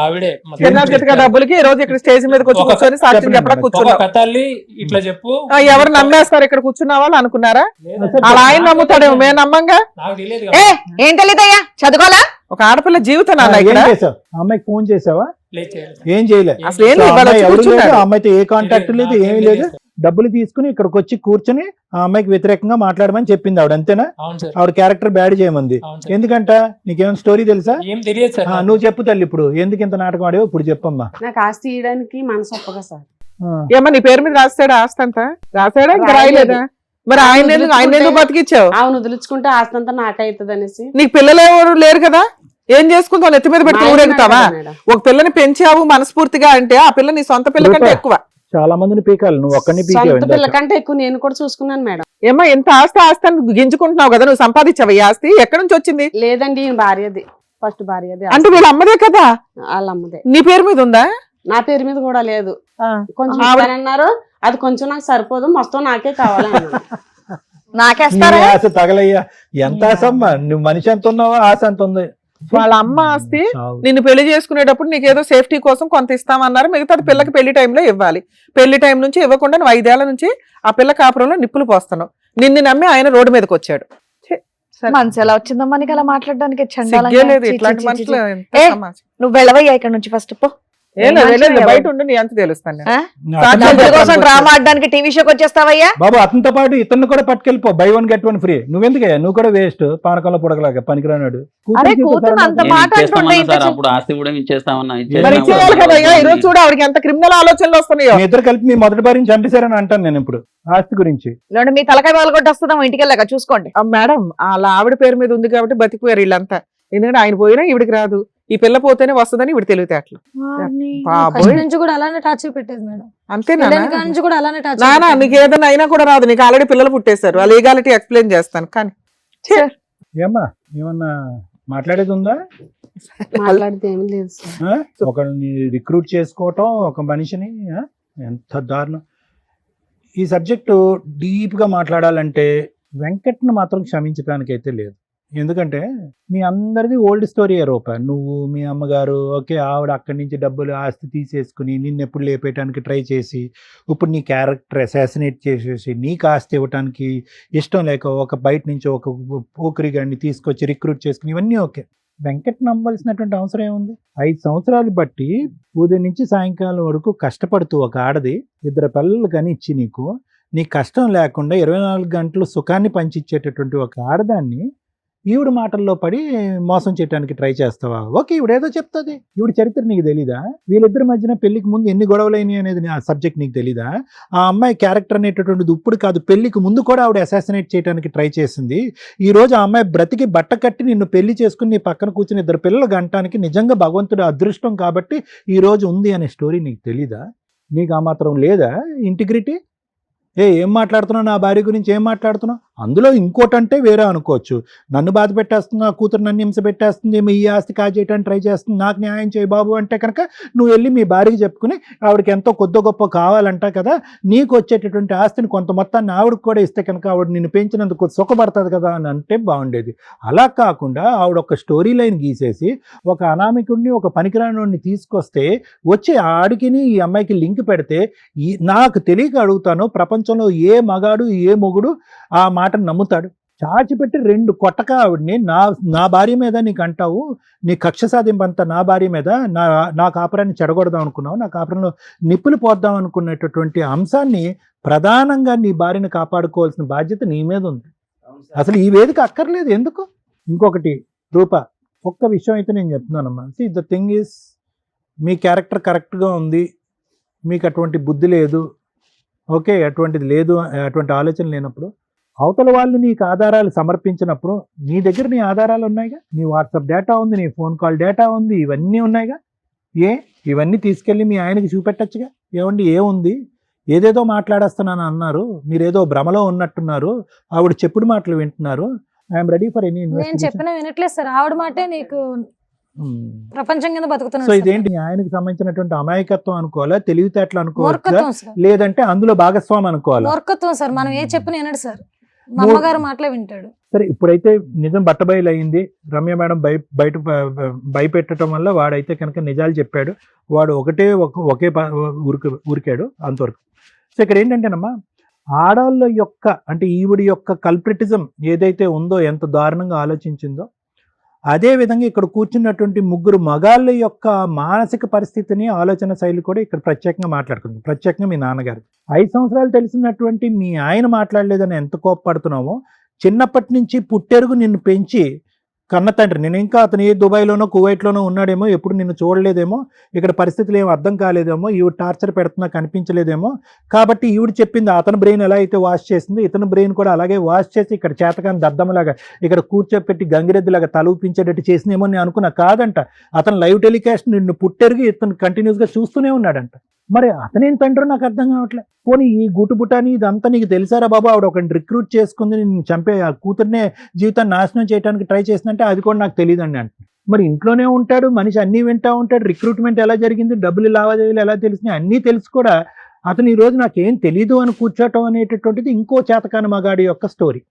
H: ఆవిడే మొత్తం
C: చిన్న డబ్బులకి ఈ రోజు ఇక్కడ స్టేజ్ మీదకి వచ్చి
H: ఒక-
C: కూర్చొని సాక్ష్యం
D: చెప్పండి.
C: చెప్పడానికి
H: ఒక
C: కూర్చున్నావు.
H: కథల్ని ఇట్లా చెప్పు.
C: ఎవరు నమ్మేస్తారు ఇక్కడ కూర్చున్న వాళ్ళు అనుకున్నారా?
H: లేదండి.
C: అలా ఆయన నమ్ముతాడేమో, మేము నమ్మంగా.
H: నాకు తెలియదు
G: ఏ
H: కదా.
G: ఏం తెలీదయ్యా? చదువుకోవాలా?
C: ఒక ఆడపిల్ల జీవితం నాన్న
D: ఏం
C: ఇక్కడ.
D: చేసావు? ఆ అమ్మాయికి ఫోన్ చేసావా?
H: లేదు, చేయలేదు.
D: ఏం చేయలే.
C: అసలు ఏం
D: సో ఆ
C: ఇవాళ
D: అమ్మాయి
C: వచ్చి
D: ఎవరు లేదు,
C: కూర్చున్నాడు.
D: ఆ అమ్మాయితో ఏ కాంటాక్ట్ లేదు,
H: నాకు
D: ఏమీ
H: తెలియదు
D: లేదు.
H: సార్.
D: డబ్బులు తీసుకుని ఇక్కడికి వచ్చి కూర్చొని ఆ అమ్మాయికి వ్యతిరేకంగా మాట్లాడమని చెప్పింది ఆవిడ, అంతేనా?
H: అవును సార్.
D: ఆవిడ క్యారెక్టర్ బ్యాడ్ చేయమంది.
H: అవును సార్.
D: ఎందుకంట? నీకేమైనా స్టోరీ తెలుసా?
H: ఏం తెలియదు సార్.
D: నువ్వు చెప్పు తల్లి, ఇప్పుడు ఎందుకు ఇంత నాటకం ఆడావు ఇప్పుడు చెప్పమ్మా.
F: నాకు ఆస్తి ఇవ్వడానికి మనసు ఒప్పగా సార్.
C: ఏమో నీ పేరు మీద రాస్తాడా ఆస్తి అంతా? రాసాడా ఇంకా రాయలేదా? మరి ఆయన ఎందుకు బతికిచ్చావు?
F: ఆమెను వదిలించుకుంటే ఆస్తి అంతా నాకైతుంది అనేసి.
C: నీకు పిల్లలు ఎవరు లేరు కదా? ఏం చేసుకుంటావు? నెత్తి మీద పెట్టి ఊరెగుతావా? ఒక పిల్లని పెంచావు మనస్ఫూర్తిగా అంటే ఆ పిల్ల నీ సొంత పిల్ల కంటే ఎక్కువ.
D: చాలా మందిని పీకాలి, నువ్వు ఒక్కడిని
F: సొంత
D: పీకావు.
F: పిల్ల కంటే ఎక్కువ నేను కూడా చూసుకున్నాను మేడం.
C: ఏమో ఇంత ఆస్తి అని గింజుకుంటున్నావు కదా, నువ్వు సంపాదించావు ఈ ఆస్తి ఎక్కడి నుంచి వచ్చింది?
F: లేదండి, ఈయన భార్యది, ఫస్ట్ భార్యది.
C: అంటే వీళ్ళ అమ్మదే కదా?
F: వాళ్ళ అమ్మదే.
C: నీ పేరు మీద ఉందా?
F: నా పేరు మీద కూడా లేదు. కొంచెం
C: ఆవిడ-
F: ఇస్తానన్నారు, అది కొంచెం నాకు సరిపోదు, మొత్తం నాకే కావాలన్నారు.
G: నాకేస్తారా?
D: నీ ఆశ తగలయ్యా. ఎంత ఆశ అమ్మా, నువ్వు మనిషి ఎంత ఉన్నావో ఆశ ఎంత ఉంది.
C: వాళ్ళ అమ్మ ఆస్తి
D: చావు.
C: నిన్ను పెళ్లి చేసుకునేటప్పుడు నీకు ఏదో సేఫ్టీ కోసం కొంత ఇస్తామన్నారు, మిగతాది పిల్లకి పెళ్లి టైంలో ఇవ్వాలి. పెళ్లి టైం నుంచి ఇవ్వకుండా నువ్వు 5 ఏళ్ల నుంచి ఆ పిల్ల కాపురంలో నిప్పులు పోస్తున్నావు. నిన్ను నమ్మి ఆయన రోడ్డు మీదకి వచ్చాడు.
G: మనసు ఎలా వచ్చిందమ్మా నీకు అలా మాట్లాడడానికి? చండాలంగా.
C: సిగ్గే లేదు
G: ఛీ,
C: ఇట్లాంటి
G: ఛీ, ఛీ,
C: మనుషులు.
G: ఛీ.
C: ఎంత
G: ఏ,
C: సమాజం.
G: నువ్వు వెళ్ళవయ్యా ఇక్కడ నుంచి ఫస్ట్ పో.
C: ఏం లేదు,
G: మనిషిని
C: లేదు, బయట
G: ఎవరు?
C: ఉండి నీ అంత తెలుస్తాను నేను.
G: ఆ?
C: సాక్షి
G: డబ్బుల
C: చెప్పడానికి
G: కోసం డ్రామా
C: వచ్చాను.
G: ఆడడానికి టీవీ షోకి వచ్చేస్తావయ్యా?
D: బాబు అతనితో పాటు ఇతన్ని కూడా పట్టుకెళ్ళిపో, బై 1 get 1 ఫ్రీ. నువ్వెందుకయ్యా? నువ్వు కూడా వేస్ట్, పానకంలో పుడకలాగా పనికిరానాడు.
G: అరే కూతురు అంత మాట అంటుండే ఇంత
I: సార్ అప్పుడు ఆస్తి కూడా ఇచ్చేస్తామన్నా
C: మరి ఇచ్చేయాలి కదా అయ్యా. ఈ రోజు చూడు ఆవిడకి ఎంత క్రిమినల్ ఆలోచనలు వస్తున్నాయో.
D: మీ ఇద్దరు కలిపి మీ మొదటి భార్యని చంపేశారని అంటాను నేను ఇప్పుడు ఆస్తి గురించి.
G: లేదంటే మీ తలకాయ పాల్గొట్టేస్తుందాం ఇంటికి వెళ్ళాక చూసుకోండి.
C: మేడం అలా ఆవిడ పేరు మీద ఉంది కాబట్టి బతికిపోయారు వీళ్ళంతా. ఎందుకంటే ఆయన పోయినా ఈవిడికి రాదు, ఈ పిల్ల పోతేనే వస్తుందని ఈవిడ తెలివితేటలు. బాబోయ్,
B: ఫస్ట్ నుంచి కూడా అలానే టార్చర్ పెట్టేది మేడం.
C: అంతేనా?
B: పెళ్ళైన కాడ నుంచి కూడా అలానే టార్చర్
C: నానా
B: పెట్టేది.
C: నీకు ఏదైనా అయినా కూడా రాదు, నీకు ఆల్రెడీ పిల్లలు పుట్టేశారు. ఆ లీగాలిటీ ఎక్స్ప్లెయిన్ చేస్తాను కానీ
D: ఏమ్మా ఏమన్నా మాట్లాడేది ఉందా?
F: మాట్లాడితే ఏమీ లేదు సార్.
D: ఒకరిని రిక్రూట్ చేసుకోవటం, ఒక మనిషిని, ఎంత దారుణం. ఈ సబ్జెక్టు డీప్ గా మాట్లాడాలంటే వెంకట్ను మాత్రం క్షమించడానికి అయితే లేదు. ఎందుకంటే మీ అందరిది ఓల్డ్ స్టోరీ రూప. నువ్వు మీ అమ్మగారు ఓకే, ఆవిడ అక్కడి నుంచి డబ్బులు ఆస్తి తీసేసుకుని నిన్ను ఎప్పుడు లేపేయడానికి ట్రై చేసి ఇప్పుడు నీ క్యారెక్టర్ అసాసినేట్ చేసేసి నీకు ఆస్తి ఇవ్వటానికి ఇష్టం లేక ఒక బయట నుంచి ఒక పోకరి గాడిని తీసుకొచ్చి రిక్రూట్ చేసుకుని ఇవన్నీ ఓకే. వెంకట్ నమ్మవలసినటువంటి అవసరం ఏముంది? 5 సంవత్సరాలు బట్టి ఉదయం నుంచి సాయంకాలం వరకు కష్టపడుతూ ఒక ఆడది 2 పిల్లలు కానీ ఇచ్చి నీకు కష్టం లేకుండా 24 గంటలు సుఖాన్ని పంచిచ్చేటటువంటి ఒక ఆడదాన్ని ఈవిడ మాటల్లో పడి మోసం చేయడానికి ట్రై చేస్తావా? ఓకే, ఈవిడేదో చెప్తుంది, ఈవిడ చరిత్ర నీకు తెలీదా? వీళ్ళిద్దరి మధ్యన పెళ్లికి ముందు ఎన్ని గొడవలైనవి అనేది ఆ సబ్జెక్ట్ నీకు తెలీదా? ఆ అమ్మాయి క్యారెక్టర్ అనేటటువంటిది ఇప్పుడు కాదు, పెళ్లికి ముందు కూడా ఆవిడ అసాసినేట్ చేయడానికి ట్రై చేసింది. ఈ రోజు ఆ అమ్మాయి బ్రతికి బట్ట కట్టి నిన్ను పెళ్లి చేసుకుని నీ పక్కన కూర్చుని 2 పిల్లలు గంటానికి నిజంగా భగవంతుడు అదృష్టం కాబట్టి ఈ రోజు ఉంది అనే స్టోరీ నీకు తెలీదా? నీకు ఆ మాత్రం లేదా ఇంటిగ్రిటీ? ఏం మాట్లాడుతున్నావు, నా భార్య గురించి ఏం మాట్లాడుతున్నావు? అందులో ఇంకోటంటే వేరే అనుకోవచ్చు, నన్ను బాధ పెట్టేస్తుంది, నా కూతురు నన్ను హింస పెట్టేస్తుంది, ఈ ఆస్తి కాజేయడానికి ట్రై చేస్తుంది, నాకు న్యాయం చేయి బాబు అంటే కనుక నువ్వు వెళ్ళి మీ భార్యకి చెప్పుకుని ఆవిడకి ఎంతో కొద్ది గొప్ప కావాలంట కదా, నీకు వచ్చేటటువంటి ఆస్తిని కొంత మొత్తాన్ని ఆవిడకి కూడా ఇస్తే కనుక ఆవిడ నిన్ను పెంచినందుకు సుఖపడుతుంది కదా అని అంటే బాగుండేది. అలా కాకుండా ఆవిడ ఒక స్టోరీ లైన్ గీసేసి ఒక అనామికుడిని ఒక పనికిరాని తీసుకొస్తే వచ్చి ఆడికి ఈ అమ్మాయికి లింక్ పెడితే నాకు తెలియక అడుగుతాను, ప్రపంచంలో ఏ మగాడు ఏ మొగుడు ఆ మాటను నమ్ముతాడు? చాచిపెట్టి 2 కొట్టక ఆవిడ్ని నా భార్య మీద నీకు అంటావు, నీ కక్ష సాధింపంతా నా భార్య మీద, నా కాపురాన్ని చెడగొడదాం అనుకున్నావు, నా కాపురంలో నిప్పులు పోద్దాం అనుకునేటటువంటి అంశాన్ని ప్రధానంగా నీ భార్యను కాపాడుకోవాల్సిన బాధ్యత నీ మీద ఉంది. అసలు ఈ వేదిక అక్కర్లేదు ఎందుకు? ఇంకొకటి రూప, ఒక్క విషయం అయితే నేను చెప్తున్నానమ్మా, ద థింగ్ ఈస్ మీ క్యారెక్టర్ కరెక్ట్గా ఉంది, మీకు అటువంటి బుద్ధి లేదు, ఓకే, అటువంటిది లేదు, అటువంటి ఆలోచన లేనప్పుడు అవతల వాళ్ళు నీకు ఆధారాలు సమర్పించినప్పుడు నీ దగ్గర నీ ఆధారాలు ఉన్నాయిగా, నీ వాట్సాప్ డేటా ఉంది, నీ ఫోన్ కాల్ డేటా ఉంది, ఇవన్నీ ఉన్నాయిగా. ఇవన్నీ తీసుకెళ్ళి మీ ఆయనకి చూపెట్టచ్చుగా, ఏమండి ఏముంది, ఏదేదో మాట్లాడేస్తున్నాను అన్నారు, మీరేదో భ్రమలో ఉన్నట్టున్నారు, ఆవిడ చెప్పుడు మాటలు వింటున్నారు, ఐఎమ్ రెడీ ఫర్ ఎనీ
B: నేను
D: ఇన్వెస్టిగేషన్.
B: చెప్పిన వినట్లేదు సార్, ఆవిడ మాటే నీకు ప్రపంచం కింద
D: సో
B: బతుకుతున్నాడు.
D: ఇదేంటి ఆయనకి సంబంధించినటువంటి అమాయకత్వం అనుకోవాలా, తెలివితేటలు అనుకోవాలా,
B: మూర్ఖత్వం సార్,
D: లేదంటే అందులో భాగస్వామి అనుకోవాలా?
B: మూర్ఖత్వం సార్. మనం ఏ చెప్పిన వినడు సార్, మా అమ్మగారు మాటలే వింటాడు.
D: సరే, ఇప్పుడైతే నిజం బట్టబయలు అయింది, రమ్య మేడం బయట భయపెట్టడం వల్ల వాడైతే కనుక నిజాలు చెప్పాడు, వాడు ఒకే ఉరికాడు అంతవరకు. సో ఇక్కడ ఏంటంటేనమ్మా, ఆడవాళ్ళ యొక్క అంటే ఈవిడి యొక్క కల్ప్రిటిజం ఏదైతే ఉందో, ఎంత దారుణంగా ఆలోచించిందో, అదే విధంగా ఇక్కడ కూర్చున్నటువంటి 3 మగాళ్ళ యొక్క మానసిక పరిస్థితిని, ఆలోచన శైలి కూడా ఇక్కడ ప్రత్యేకంగా మాట్లాడుకుంది. ప్రత్యేకంగా మీ నాన్నగారు 5 సంవత్సరాలు తెలిసినటువంటి మీ ఆయన మాట్లాడలేదని ఎంత కోప్పడుతున్నామో, చిన్నప్పటి నుంచి పుట్టెరుగు నిన్ను పెంచి కన్న తండ్రి, నేను ఇంకా అతను ఏ దుబాయ్లోనో కువైట్లోనో ఉన్నాడేమో, ఎప్పుడు నిన్ను చూడలేదేమో, ఇక్కడ పరిస్థితులు ఏమో అర్థం కాలేదేమో, ఈవిడ టార్చర్ పెడుతున్నా కనిపించలేదేమో, కాబట్టి ఈవిడ చెప్పింది అతని బ్రెయిన్ ఎలా అయితే వాష్ చేసిందో ఇతని బ్రెయిన్ కూడా అలాగే వాష్ చేసి ఇక్కడ చేతకాని దద్దమ్మలాగా ఇక్కడ కూర్చోపెట్టి గంగిరెద్దులాగా తలూపించేటట్టు చేసినేమో నేను అనుకున్నా. కాదంట, అతను లైవ్ టెలికాస్ట్ నిన్ను పుట్టెరిగి ఇతను కంటిన్యూస్గా చూస్తూనే ఉన్నాడంట. మరి అతనేం తండ్రో నాకు అర్థం కావట్లేదు. పోనీ ఈ గుటుబుటాని ఇదంతా నీకు తెలిసారా బాబు, ఆవిడ ఒకరిని రిక్రూట్ చేసుకుంది, నేను చంపే ఆ కూతుర్నే జీవితాన్ని నాశనం చేయడానికి ట్రై చేసిందంటే అది కూడా నాకు తెలియదండి అంటున్నాను. మరి ఇంట్లోనే ఉంటాడు మనిషి, అన్నీ వింటా ఉంటాడు, రిక్రూట్మెంట్ ఎలా జరిగింది, డబ్బులు లావాదేవీలు ఎలా తెలిసినాయి అన్నీ తెలుసు కూడా అతను ఈ రోజు నాకేం తెలీదు అని కూర్చోటం అనేటటువంటిది ఇంకో చేతకాని మగాడి యొక్క స్టోరీ.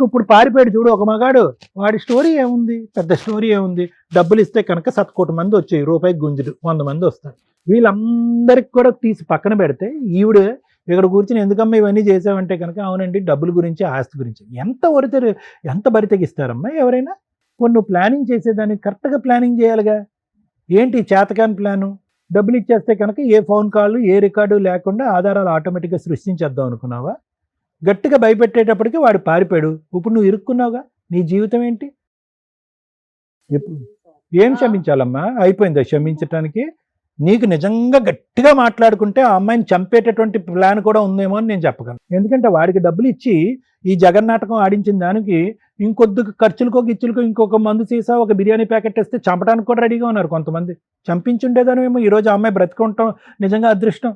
D: ఇప్పుడు పారిపోయాడు చూడు ఒక మగాడు, వాడి స్టోరీ ఏముంది, పెద్ద స్టోరీ ఏముంది, డబ్బులు ఇస్తే కనుక 100 కోట్ల మంది వచ్చాయి, రూపాయికి గుంజుడు 100 మంది వస్తారు. వీళ్ళందరికి కూడా తీసి పక్కన పెడితే ఈవిడ ఇక్కడ కూర్చుని ఎందుకమ్మా ఇవన్నీ చేసావంటే కనుక అవునండి డబ్బుల గురించి ఆస్తి గురించి. ఎంత బరితెగిస్తారమ్మా ఎవరైనా? నువ్వు ప్లానింగ్ చేసేదానికి కరెక్ట్గా ప్లానింగ్ చేయాలిగా. ఏంటి చేతకాని ప్లాను? డబ్బులు ఇచ్చేస్తే కనుక ఏ ఫోన్ కాల్ ఏ రికార్డు లేకుండా ఆధారాలు ఆటోమేటిక్గా సృష్టించేద్దాం అనుకున్నావా? గట్టిగా భయపెట్టేటప్పటికి వాడు పారిపోయాడు, ఇప్పుడు నువ్వు ఇరుక్కున్నావుగా, నీ జీవితం ఏంటి? ఏం క్షమించాలమ్మా? అయిపోయిందా క్షమించటానికి? నీకు నిజంగా గట్టిగా మాట్లాడుకుంటే ఆ అమ్మాయిని చంపేటటువంటి ప్లాన్ కూడా ఉందేమో అని నేను చెప్పగలను. ఎందుకంటే వాడికి డబ్బులు ఇచ్చి ఈ జగన్నాటకం ఆడించిన దానికి ఇంకొద్దు ఖర్చులకో గిచ్చులకో ఇంకొక మందు సీసా ఒక బిర్యానీ ప్యాకెట్ ఇస్తే చంపడానికి కూడా రెడీగా ఉన్నారు కొంతమంది. చంపించుండేదానేమో ఈరోజు ఆ అమ్మాయి బ్రతుకుంటాం నిజంగా అదృష్టం.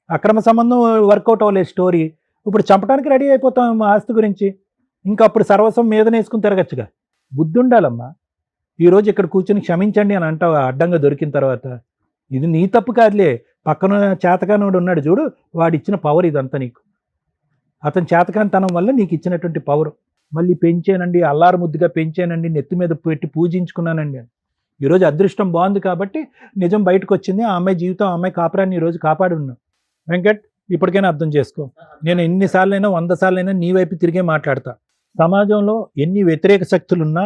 D: అక్రమ సంబంధం వర్కౌట్ అవ్వలేదు స్టోరీ, ఇప్పుడు చంపడానికి రెడీ అయిపోతాం ఆస్తి గురించి. ఇంకా అప్పుడు సర్వస్వం మీదనేసుకుని తిరగచ్చుగా. బుద్ధి ఉండాలమ్మా. ఈరోజు ఇక్కడ కూర్చొని క్షమించండి అని అంటావు అడ్డంగా దొరికిన తర్వాత. ఇది నీ తప్పు కాదులే, పక్కన చేతకానోడు ఉన్నాడు చూడు, వాడు ఇచ్చిన పవర్ ఇదంతా నీకు. అతని చేతకానితనం వల్ల నీకు ఇచ్చినటువంటి పవర్. మళ్ళీ పెంచానండి, అల్లారు ముద్దుగా పెంచానండి, నెత్తి మీద పెట్టి పూజించుకున్నానండి అని. ఈరోజు అదృష్టం బాగుంది కాబట్టి నిజం బయటకు వచ్చింది. ఆ అమ్మాయి జీవితం, ఆ అమ్మాయి కాపురాన్ని ఈరోజు కాపాడి ఉన్నాం. వెంకట్, ఇప్పటికైనా అర్థం చేసుకో. నేను ఎన్నిసార్లైనా 100 సార్లైనా నీ వైపు తిరిగే మాట్లాడతా. సమాజంలో ఎన్ని వ్యతిరేక శక్తులున్నా,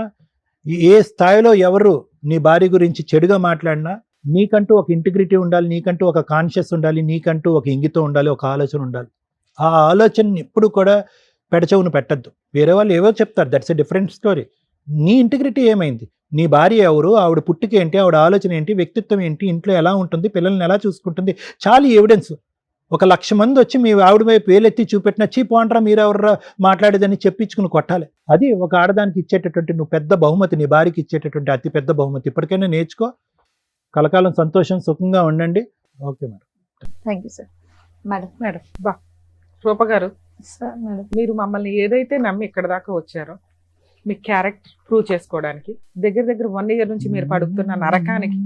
D: ఏ స్థాయిలో ఎవరు నీ భార్య గురించి చెడుగా మాట్లాడినా నీకంటూ ఒక ఇంటిగ్రిటీ ఉండాలి, నీకంటూ ఒక కాన్షియస్ ఉండాలి, నీకంటూ ఒక ఇంగితం ఉండాలి, ఒక ఆలోచన ఉండాలి. ఆ ఆలోచనని ఎప్పుడు కూడా పెడచెవును పెట్టద్దు. వేరే వాళ్ళు ఏవో చెప్తారు, దట్స్ ఎ డిఫరెంట్ స్టోరీ. నీ ఇంటిగ్రిటీ ఏమైంది? నీ భార్య ఎవరు, ఆవిడ పుట్టుక ఏంటి, ఆవిడ ఆలోచన ఏంటి, వ్యక్తిత్వం ఏంటి, ఇంట్లో ఎలా ఉంటుంది, పిల్లల్ని ఎలా చూసుకుంటుంది, చాలా ఎవిడెన్స్. 1,00,000 మంది వచ్చి మీ ఆవిడ వైపు వేలెత్తి చూపెట్టిన చీపోండ్రా మీరు ఎవరు మాట్లాడేదని చెప్పించుకుని కొట్టాలి. అది ఒక ఆడదానికి ఇచ్చేటటువంటి నువ్వు పెద్ద బహుమతి, నీ భార్యకి ఇచ్చేటటువంటి అతి పెద్ద బహుమతి. ఇప్పటికైనా నేర్చుకో. కలకాలం సంతోషం సుఖంగా ఉండండి. Okay madam.
G: Thank you sir. Madam.
C: Madam బా రూప గారు,
B: సార్ మేడం
C: మీరు మమ్మల్ని ఏదైతే నమ్మి ఇక్కడ దాకా వచ్చారో మీ క్యారెక్టర్ ప్రూవ్ చేసుకోవడానికి దగ్గర 1 year నుంచి మీరు పడుతున్న నరకానికి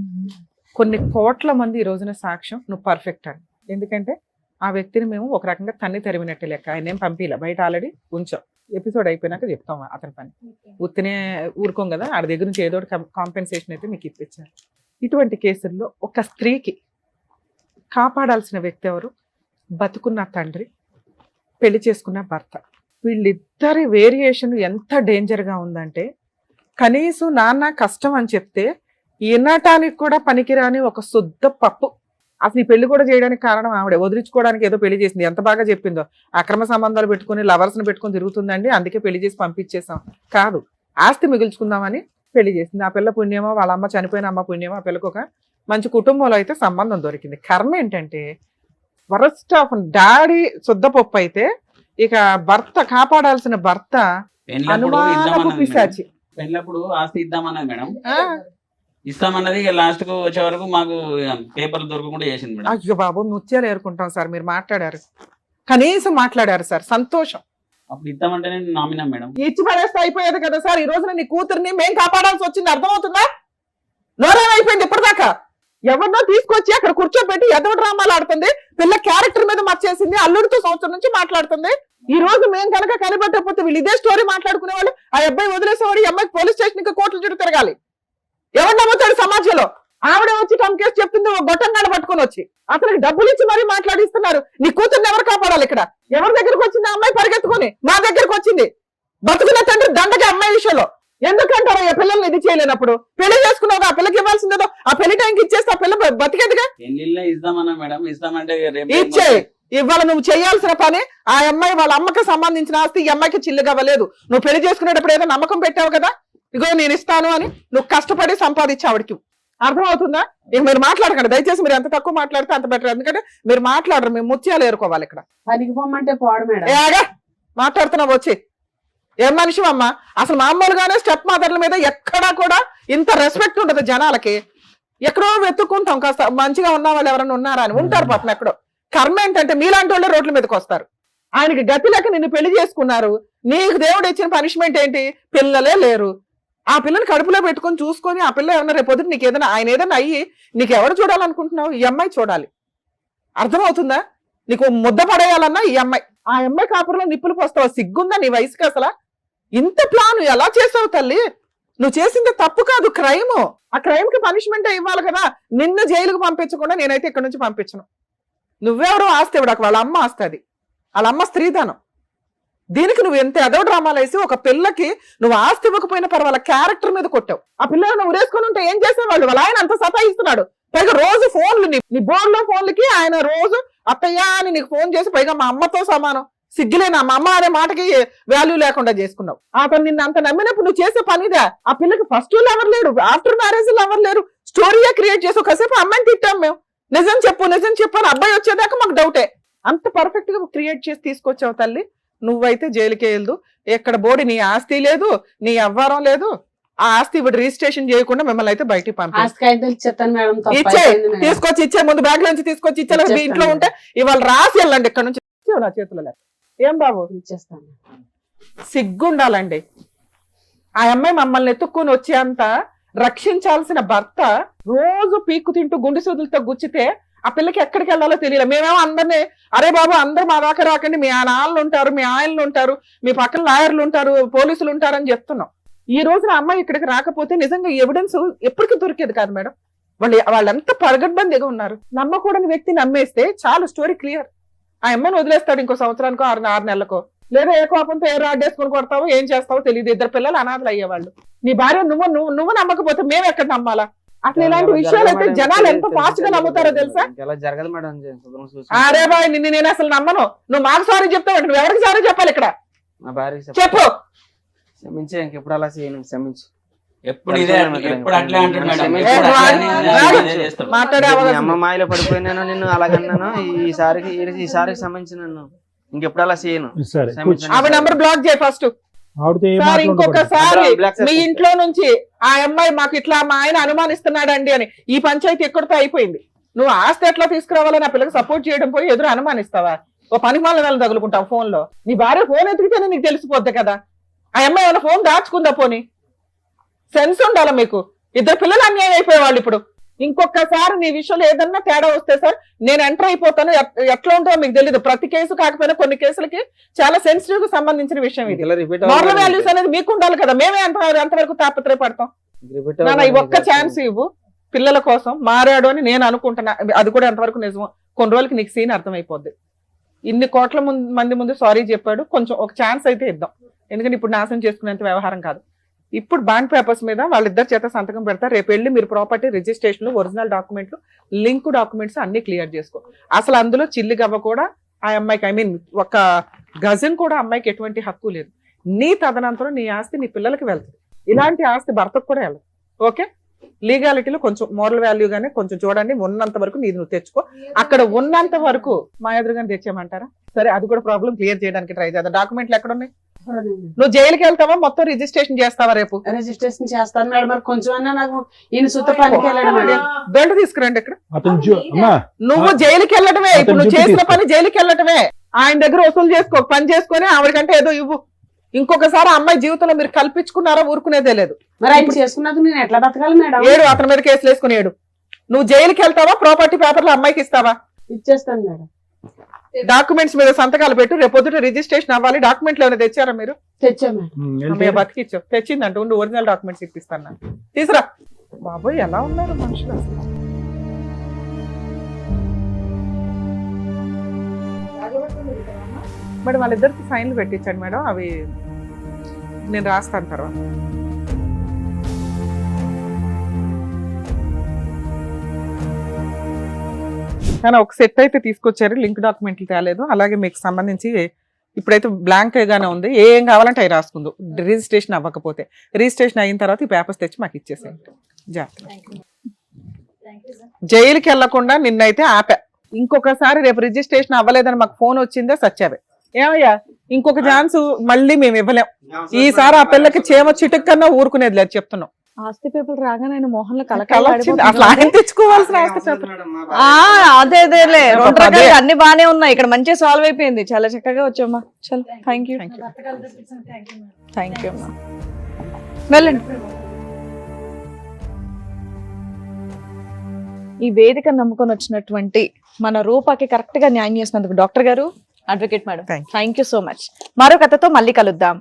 C: కొన్ని కోట్ల మంది ఈ రోజున సాక్ష్యం నువ్వు పర్ఫెక్ట్ అని. ఎందుకంటే ఆ వ్యక్తిని మేము ఒక రకంగా తన్ని తరిమినట్టు లెక్క. ఆయన ఏం పంపిలా, బయట ఆల్రెడీ ఉంచాం. ఎపిసోడ్ అయిపోయినాక చెప్తాం అతని పని. ఉత్తినే ఊరుకోం కదా, ఆడ దగ్గర నుంచి ఏదో కాంపెన్సేషన్ అయితే మీకు ఇప్పించారు. ఇటువంటి కేసుల్లో ఒక స్త్రీకి కాపాడాల్సిన వ్యక్తి ఎవరు? బతుకున్న తండ్రి, పెళ్లి చేసుకున్న భర్త. వీళ్ళిద్దరి వేరియేషన్ ఎంత డేంజర్గా ఉందంటే, కనీసం నాన్న కష్టం అని చెప్తే వినటానికి కూడా పనికిరాని ఒక శుద్ధ పప్పు. అసలు ఈ పెళ్లి కూడా చేయడానికి కారణం ఆవిడే. వదిలించుకోవడానికి ఏదో పెళ్లి చేసింది. ఎంత బాగా చెప్పిందో, అక్రమ సంబంధాలు పెట్టుకుని లవర్స్ని పెట్టుకుని తిరుగుతుందండి, అందుకే పెళ్లి చేసి పంపించేసాం. కాదు, ఆస్తి మిగుల్చుకుందామని పెళ్లి చేసింది. ఆ పిల్ల పుణ్యమో, వాళ్ళ అమ్మ చనిపోయిన అమ్మ పుణ్యమో, ఆ పిల్లకు ఒక మంచి కుటుంబంలో అయితే సంబంధం దొరికింది. కర్మ ఏంటంటే వరస్ట్ ఆఫ్ డాడీ శుద్ధపప్పు అయితే, ఇక భర్త కాపాడాల్సిన భర్త అనుమానపు పిశాచి.
I: పెళ్ళప్పుడు ఆస్తి ఇద్దామన్నది మేడం, ఇస్తామన్నది. లాస్ట్ కు వచ్చే వరకు మాకు పేపర్లు దొరకకుండా చేసింది మేడం.
C: అయ్యో బాబు, ముత్యాలు ఏరుకుంటాం సార్. మీరు మాట్లాడారు, కనీసం మాట్లాడారు సార్, సంతోషం.
I: అప్పుడు ఇద్దామంటే నేను నామినా మేడం.
C: ఇచ్చి పడేస్తే అయిపోయేది కదా సార్. ఈ రోజున నీ కూతుర్ని మేం కాపాడాల్సి వచ్చింది, అర్థమవుతుందా? నోరేమైపోయింది ఇప్పటిదాకా. ఎవరినో తీసుకొచ్చి అక్కడ కూర్చోబెట్టి ఎదో డ్రామాలు ఆడుతుంది. పిల్ల క్యారెక్టర్ మీద మర్చేసింది. అల్లుడితో సంవత్సరం నుంచి మాట్లాడుతుంది. ఈ రోజు మేము కనుక కనిపెట్టకపోతే వీళ్ళు ఇదే స్టోరీ మాట్లాడుకునే వాళ్ళు. ఆ అబ్బాయి వదిలేసేవాడు, ఈ అమ్మాయి పోలీస్ స్టేషన్ ఇంకా కోర్టుల చుట్టూ తిరగాలి. ఎవరు నమ్ముతాడు సమాజంలో? ఆవిడ వచ్చి టమ్ కేసు చెప్తుంది, ఒక గొట్టంగాడ పట్టుకొని వచ్చి అతనికి డబ్బులు ఇచ్చి మరీ మాట్లాడిస్తున్నారు. నీ కూతుర్ని ఎవరు కాపాడాలి ఇక్కడ? ఎవరి దగ్గరకు వచ్చింది? అమ్మాయి పరిగెత్తుకొని మా దగ్గరకు వచ్చింది. బతుకున్న తండ్రి దండగా అమ్మాయి విషయంలో. ఎందుకంటారా ఆ పిల్లల్ని ఇది చేయలేనప్పుడు? పెళ్లి చేసుకున్నావు, ఆ పిల్లకి ఇవ్వాల్సిందేదో ఆ పెళ్లి టైంకి ఇచ్చేస్తే ఆ పిల్ల బతికేదిగా.
I: పెళ్లిళ్ళే ఇద్దామన్నా మేడం, ఇస్తామంటే
C: ఇచ్చే. ఇవాళ నువ్వు చేయాల్సిన పని, ఆ అమ్మాయి వాళ్ళ అమ్మకి సంబంధించిన ఆస్తి ఈ అమ్మాయికి చిల్లుగా అవ్వలేదు. నువ్వు పెళ్లి చేసుకునేటప్పుడు ఏదో నమ్మకం పెట్టావు కదా, ఇగో నేను ఇస్తాను అని. నువ్వు కష్టపడి సంపాదించి ఆవిడకి. అర్థమవుతుందా? ఇక మీరు మాట్లాడకండి దయచేసి. మీరు ఎంత తక్కువ మాట్లాడితే అంత బెటర్. ఎందుకంటే మీరు మాట్లాడరు, మేము ముత్యాలు ఏరుకోవాలి ఇక్కడ.
F: పనికి పోమంటే పోడు మేడం.
C: ఏగా మాట్లాడుతున్నావు వచ్చి. ఏం మనిషి అమ్మ? అసలు మామూలుగానే స్టెప్ మదర్ల మీద ఎక్కడా కూడా ఇంత రెస్పెక్ట్ ఉండదు జనాలకి. ఎక్కడో వెతుక్కుంటాం కాస్త మంచిగా ఉన్న వాళ్ళు ఎవరైనా ఉన్నారా అని. ఉంటారు పాపం ఎక్కడో. కర్మ ఏంటంటే మీలాంటి వాళ్ళే రోడ్ల మీదకి వస్తారు. ఆయనకి గతి లేక నిన్ను పెళ్లి చేసుకున్నారు. నీకు దేవుడు ఇచ్చిన పనిష్మెంట్ ఏంటి? పిల్లలే లేరు. ఆ పిల్లని కడుపులో పెట్టుకొని చూసుకొని ఆ పిల్ల ఏమన్నా రేపు పొద్దున నీకు ఏదైనా ఆయన ఏదైనా అయ్యి నీకు ఎవరు చూడాలనుకుంటున్నావు? ఈ అమ్మాయి చూడాలి. అర్థమవుతుందా? నీకు ముద్ద పడేయాలన్నా ఈ అమ్మాయి. ఆ అమ్మాయి కాపురంలో నిప్పులు పోస్తావా? సిగ్గుందా నీ వయసుకి అసలు? ఇంత ప్లాన్ ఎలా చేసావు తల్లి? నువ్వు చేసింది తప్పు కాదు, క్రైమ్. ఆ క్రైమ్ కి పనిష్మెంట్ ఇవ్వాలి కదా. నిన్ను జైలుకు పంపించకుండా నేనైతే ఇక్కడ నుంచి పంపించను. నువ్వెవరో ఆస్తి ఇవ్వడానికి, వాళ్ళ అమ్మ ఆస్తి అది. వాళ్ళ అమ్మ స్త్రీధనం. దీనికి నువ్వు ఎంత ఎదో డ్రామాలు వేసి ఒక పిల్లకి నువ్వు ఆస్తి ఇవ్వకపోయినా పర్వాల క్యారెక్టర్ మీద కొట్టావు. ఆ పిల్లలు నువ్వు ఉరేసుకొని ఉంటే ఏం చేసేవాళ్ళు? వాళ్ళ ఆయన అంత సతాయిస్తున్నాడు. పైగా రోజు ఫోన్లు, నీ బోర్డులో ఫోన్లకి ఆయన రోజు అత్తయ్య అని నీకు ఫోన్ చేసి, పైగా మా అమ్మతో సమానం. సిగ్గులేనా? మా అమ్మ అనే మాటకి వాల్యూ లేకుండా చేసుకున్నావు. అతను నిన్ను అంత నమ్మినప్పుడు నువ్వు చేసే పనిదా? ఆ పిల్లకి ఫస్ట్ ఎవరు లేరు, ఆఫ్టర్ మ్యారేజ్ ఎవరు లేరు. స్టోరీయే క్రియేట్ చేసి ఒకసేపు అమ్మాయిని తిట్టాం మేము. నిజం చెప్పు అని అబ్బాయి వచ్చేదాకా మాకు డౌటే. అంత పర్ఫెక్ట్ గా క్రియేట్ చేసి తీసుకొచ్చావు తల్లి. నువ్వైతే జైలుకే వెళ్దు. ఎక్కడ బోడి నీ ఆస్తి లేదు, నీ అవ్వారం లేదు. ఆ ఆస్తి ఇప్పుడు రిజిస్ట్రేషన్ చేయకుండా మిమ్మల్ని అయితే బయటికి తీసుకొచ్చి ఇచ్చే. ముందు బ్యాగ్ నుంచి తీసుకొచ్చి ఇచ్చే. ఇంట్లో ఉంటే ఇవాళ రాసి వెళ్ళండి ఇక్కడ నుంచి. నా చేతుల్లో ఏం బాబు ఇచ్చేస్తాను. సిగ్గుండాలండి. ఆ అమ్మాయి మమ్మల్ని ఎత్తుక్కుని వచ్చేంత రక్షించాల్సిన భర్త రోజు పీక్కు తింటూ గుండె సూదులతో గుచ్చితే ఆ పిల్లకి ఎక్కడికి వెళ్ళాలో తెలియదు. మేమేమో అందరినీ అరే బాబు అందరూ మా దాకా రాకండి, మీ నాన్నలు ఉంటారు, మీ ఆయనలు ఉంటారు, మీ పక్కన లాయర్లు ఉంటారు, పోలీసులు ఉంటారు అని చెప్తున్నాం. ఈ రోజున అమ్మాయి ఇక్కడికి రాకపోతే నిజంగా ఎవిడెన్స్ ఎప్పటికీ దొరికేది కాదు మేడం. వాళ్ళంతా పరగడ్బందీగా ఉన్నారు. నమ్మకూడని వ్యక్తి నమ్మేస్తే చాలు, స్టోరీ క్లియర్. ఆ అమ్మాయిని వదిలేస్తాడు ఇంకో సంవత్సరానికో 6 నెలలకో. లేదా ఏ కోపంతో ఏ రాడ్డేసుకుని కొడతావో ఏం చేస్తావో తెలియదు. 2 పిల్లలు అనాథలు అయ్యేవాళ్ళు. నీ భార్య నువ్వు నమ్మకపోతే మేము ఎక్కడ నమ్మాలా? అసలు ఇలాంటి విషయాలు అయితే జనాలు ఎంత ఫాస్ట్ గా నమ్ముతారో తెలుసా? అరే బాయ్, నిన్ను నేను అసలు నమ్మను. నువ్వు మాకు సారీ చెప్తావు, నువ్వు ఎవరికి సారీ చెప్పాలి ఇక్కడ? చెప్పు.
E: క్షమించే ఇంకెప్పుడు అలా చేయను, క్షమించు.
I: ఎప్పుడు ఇదే ఎప్పుడు అట్లే అంటాడు మేడం.
E: ఏ,
I: ఎప్పుడు
C: రాడు,
I: అట్లనే
C: రాడు.
I: ఇదే చేస్తాడు.
C: మాట్లాడే
E: మీ
C: అవకాశం
E: అమ్మ మాయలో పడిపోయినాను, నిన్ను అలాగన్నాను. ఈసారికి సంబంధించి నన్ను ఇంకెప్పుడు అలా చేయను.
D: సరే
E: క్షమించండి.
C: ఆవిడ నంబర్ బ్లాక్ చేయి ఫస్ట్.
D: ఆవిడతో ఏం
C: సార్
D: మాట్లాడకూడదు.
C: ఇంకొకసారి
E: బ్లాక్
C: మీ ఇంట్లో నుంచి ఆ అమ్మాయి మాకు ఇట్లా మా ఆయన అనుమానిస్తున్నాడండి అని ఈ పంచాయతీ ఎక్కడితో అయిపోయింది. నువ్వు ఆస్తి ఎట్లా తీసుకురావాలని నా పిల్లకి సపోర్ట్ చేయడం పోయి ఎదురు అనుమానిస్తావా? ఓ పనికి మాల నెలలు తగులుకుంటావు ఫోన్ లో. నీ భార్య ఫోన్ ఎత్తికితేనే నీకు తెలిసిపోద్ది కదా. ఆ అమ్మాయి ఏమైనా ఫోన్ దాచుకుందా? పోనీ సెన్స్ ఉండాలా మీకు. ఇద్దరు పిల్లలు అన్యాయం అయిపోయేవాళ్ళు. ఇప్పుడు ఇంకొకసారి నీ విషయంలో ఏదన్నా తేడా వస్తే సార్ నేను ఎంటర్ అయిపోతాను. ఎట్లా ఉంటుందో మీకు తెలియదు. ప్రతి కేసు కాకపోయినా కొన్ని కేసులకి చాలా సెన్సిటివ్ కు సంబంధించిన విషయం ఇది.
E: ఇలా రిపీట్
C: మోరల్ వాల్యూస్ అనేది మీకు ఉండాలి కదా. మేమే ఎంతవరకు తాపత్రయపడతాం. నాన్న ఈ ఒక్క ఛాన్స్ ఇవ్వు పిల్లల కోసం. మారాడు అని నేను అనుకుంటున్నా. అది కూడా ఎంతవరకు నిజమో కొన్ని రోజులకి నీకు సీన్ అర్థమైపోద్ది. ఇన్ని కోట్ల మంది ముందు సారీ చెప్పాడు, కొంచెం ఒక ఛాన్స్ అయితే ఇద్దాం. ఎందుకంటే ఇప్పుడు నాశనం చేసుకునేంత వ్యవహారం కాదు. ఇప్పుడు బాండ్ పేపర్స్ మీద వాళ్ళిద్దరి చేత సంతకం పెడతారు. రేపు వెళ్ళి మీరు ప్రాపర్టీ రిజిస్ట్రేషన్, ఒరిజినల్ డాక్యుమెంట్లు, లింక్ డాక్యుమెంట్స్ అన్ని క్లియర్ చేసుకో. అసలు అందులో చిల్లి గవ్వ కూడా ఆ అమ్మాయికి, ఐ మీన్ ఒక గజన్ కూడా అమ్మాయికి ఎటువంటి హక్కు లేదు. నీ తదనంతరం నీ ఆస్తి నీ పిల్లలకి వెళ్తుంది. ఇలాంటి ఆస్తి భర్తకు కూడా వెళ్ళదు. ఓకే, లీగాలిటీలో కొంచెం మోరల్ వాల్యూ గానే కొంచెం చూడండి. ఉన్నంత వరకు నీది నువ్వు తెచ్చుకో. అక్కడ ఉన్నంత వరకు మా ఎదురుగానే తెచ్చేయమంటారా? సరే, అది కూడా ప్రాబ్లం క్లియర్ చేయడానికి ట్రై చేద్దాం. డాక్యుమెంట్లు ఎక్కడ ఉన్నాయి? నువ్వు జైలుకి వెళ్తావా? మొత్తం రిజిస్ట్రేషన్ చేస్తావా? రేపు
F: రిజిస్ట్రేషన్ చేస్తాను మేడం. మరి కొంచెం నాకు ఈయన సుత పనికి వెళ్ళాడు మేడం.
C: దండ తీసుకురండి ఇక్కడ.
D: అమ్మా
C: నువ్వు జైలుకి వెళ్ళటమే. ఇప్పుడు నువ్వు చేసిన పని జైలుకి వెళ్ళటమే. ఆయన దగ్గర వసూలు చేసుకో, పని చేసుకొని ఆవిడకంటే ఏదో ఇవ్వు. ఇంకొకసారి అమ్మాయి జీవితంలో మీరు కల్పించుకున్నారా? ఊరుకునేదే లేదు.
F: మరి ఆయన చేసుకున్నాక నేను ఎట్లా బతకాలి మేడం?
C: ఏడు, అతని మీద కేసులు వేసుకుని ఏడు. నువ్వు జైలుకి వెళ్తావా? ప్రాపర్టీ పేపర్లు అమ్మాయికి ఇస్తావా?
F: ఇచ్చేస్తాను మేడం.
C: డాక్యుమెంట్స్ మీద సంతకాలు పెట్టు. రేపు పొద్దుట రిజిస్ట్రేషన్ అవ్వాలి. డాక్యుమెంట్లు ఏమైనా తెచ్చారా మీరు?
F: తెచ్చా మేడం.
C: అమ్మాయి బతికిచ్చావు. తెచ్చిందంట. ఉండు, ఒరిజినల్ డాక్యుమెంట్స్ ఇప్పిస్తాను. తీసురా. బాబోయ్, ఎలా ఉన్నారు మనుషులు అసలు. మేడం వాళ్ళిద్దరికి సైన్లు పెట్టించండి మేడం. అవి నేను రాస్తాను తర్వాత. కానీ ఒక సెట్ అయితే తీసుకొచ్చారు. లింక్ డాక్యుమెంట్లు తేలేదు. అలాగే మీకు సంబంధించి ఇప్పుడైతే బ్లాంక్ గానే ఉంది. ఏం కావాలంటే అవి రాసుకుందు. రిజిస్ట్రేషన్ అవ్వకపోతే రిజిస్ట్రేషన్ అయిన తర్వాత ఈ పేపర్స్ తెచ్చి మాకు ఇచ్చేసేయండి. జాగ్రత్త. జైలుకి వెళ్లకుండా నిన్నైతే ఆపా. ఇంకొకసారి రేపు రిజిస్ట్రేషన్ అవ్వలేదని మాకు ఫోన్ వచ్చిందే సచ్చావే. ఏమయ్యా, ఇంకొక ఛాన్స్ మళ్ళీ మేము ఇవ్వలేం. ఈసారి ఆ పిల్లకి చేమ చిటుక్కన్నా ఊరుకునేది లేదు చెప్తున్నాం.
G: ఆస్తి పేపర్ రాగానే ఆయన మోహన్ లో
C: వచ్చింది. అసలు ఆయన తెచ్చుకోవాల్సిన ఆస్తి పేపర్.
G: అదేలే రెండు రకాలు అన్ని బానే ఉన్నాయి. ఇక్కడ మంచిగా సాల్వ్ అయిపోయింది. చాలా చక్కగా వచ్చామ్మా. చలో, థ్యాంక్ యూ. థ్యాంక్ యూ అమ్మా. వెళ్ళండి. ఈ వేదిక నమ్ముకొని వచ్చినటువంటి మన రూపాకి కరెక్ట్ గా న్యాయం చేసినందుకు డాక్టర్ గారు, advocate madam, thank you so much. మరో కథతో మళ్ళీ కలుద్దాం.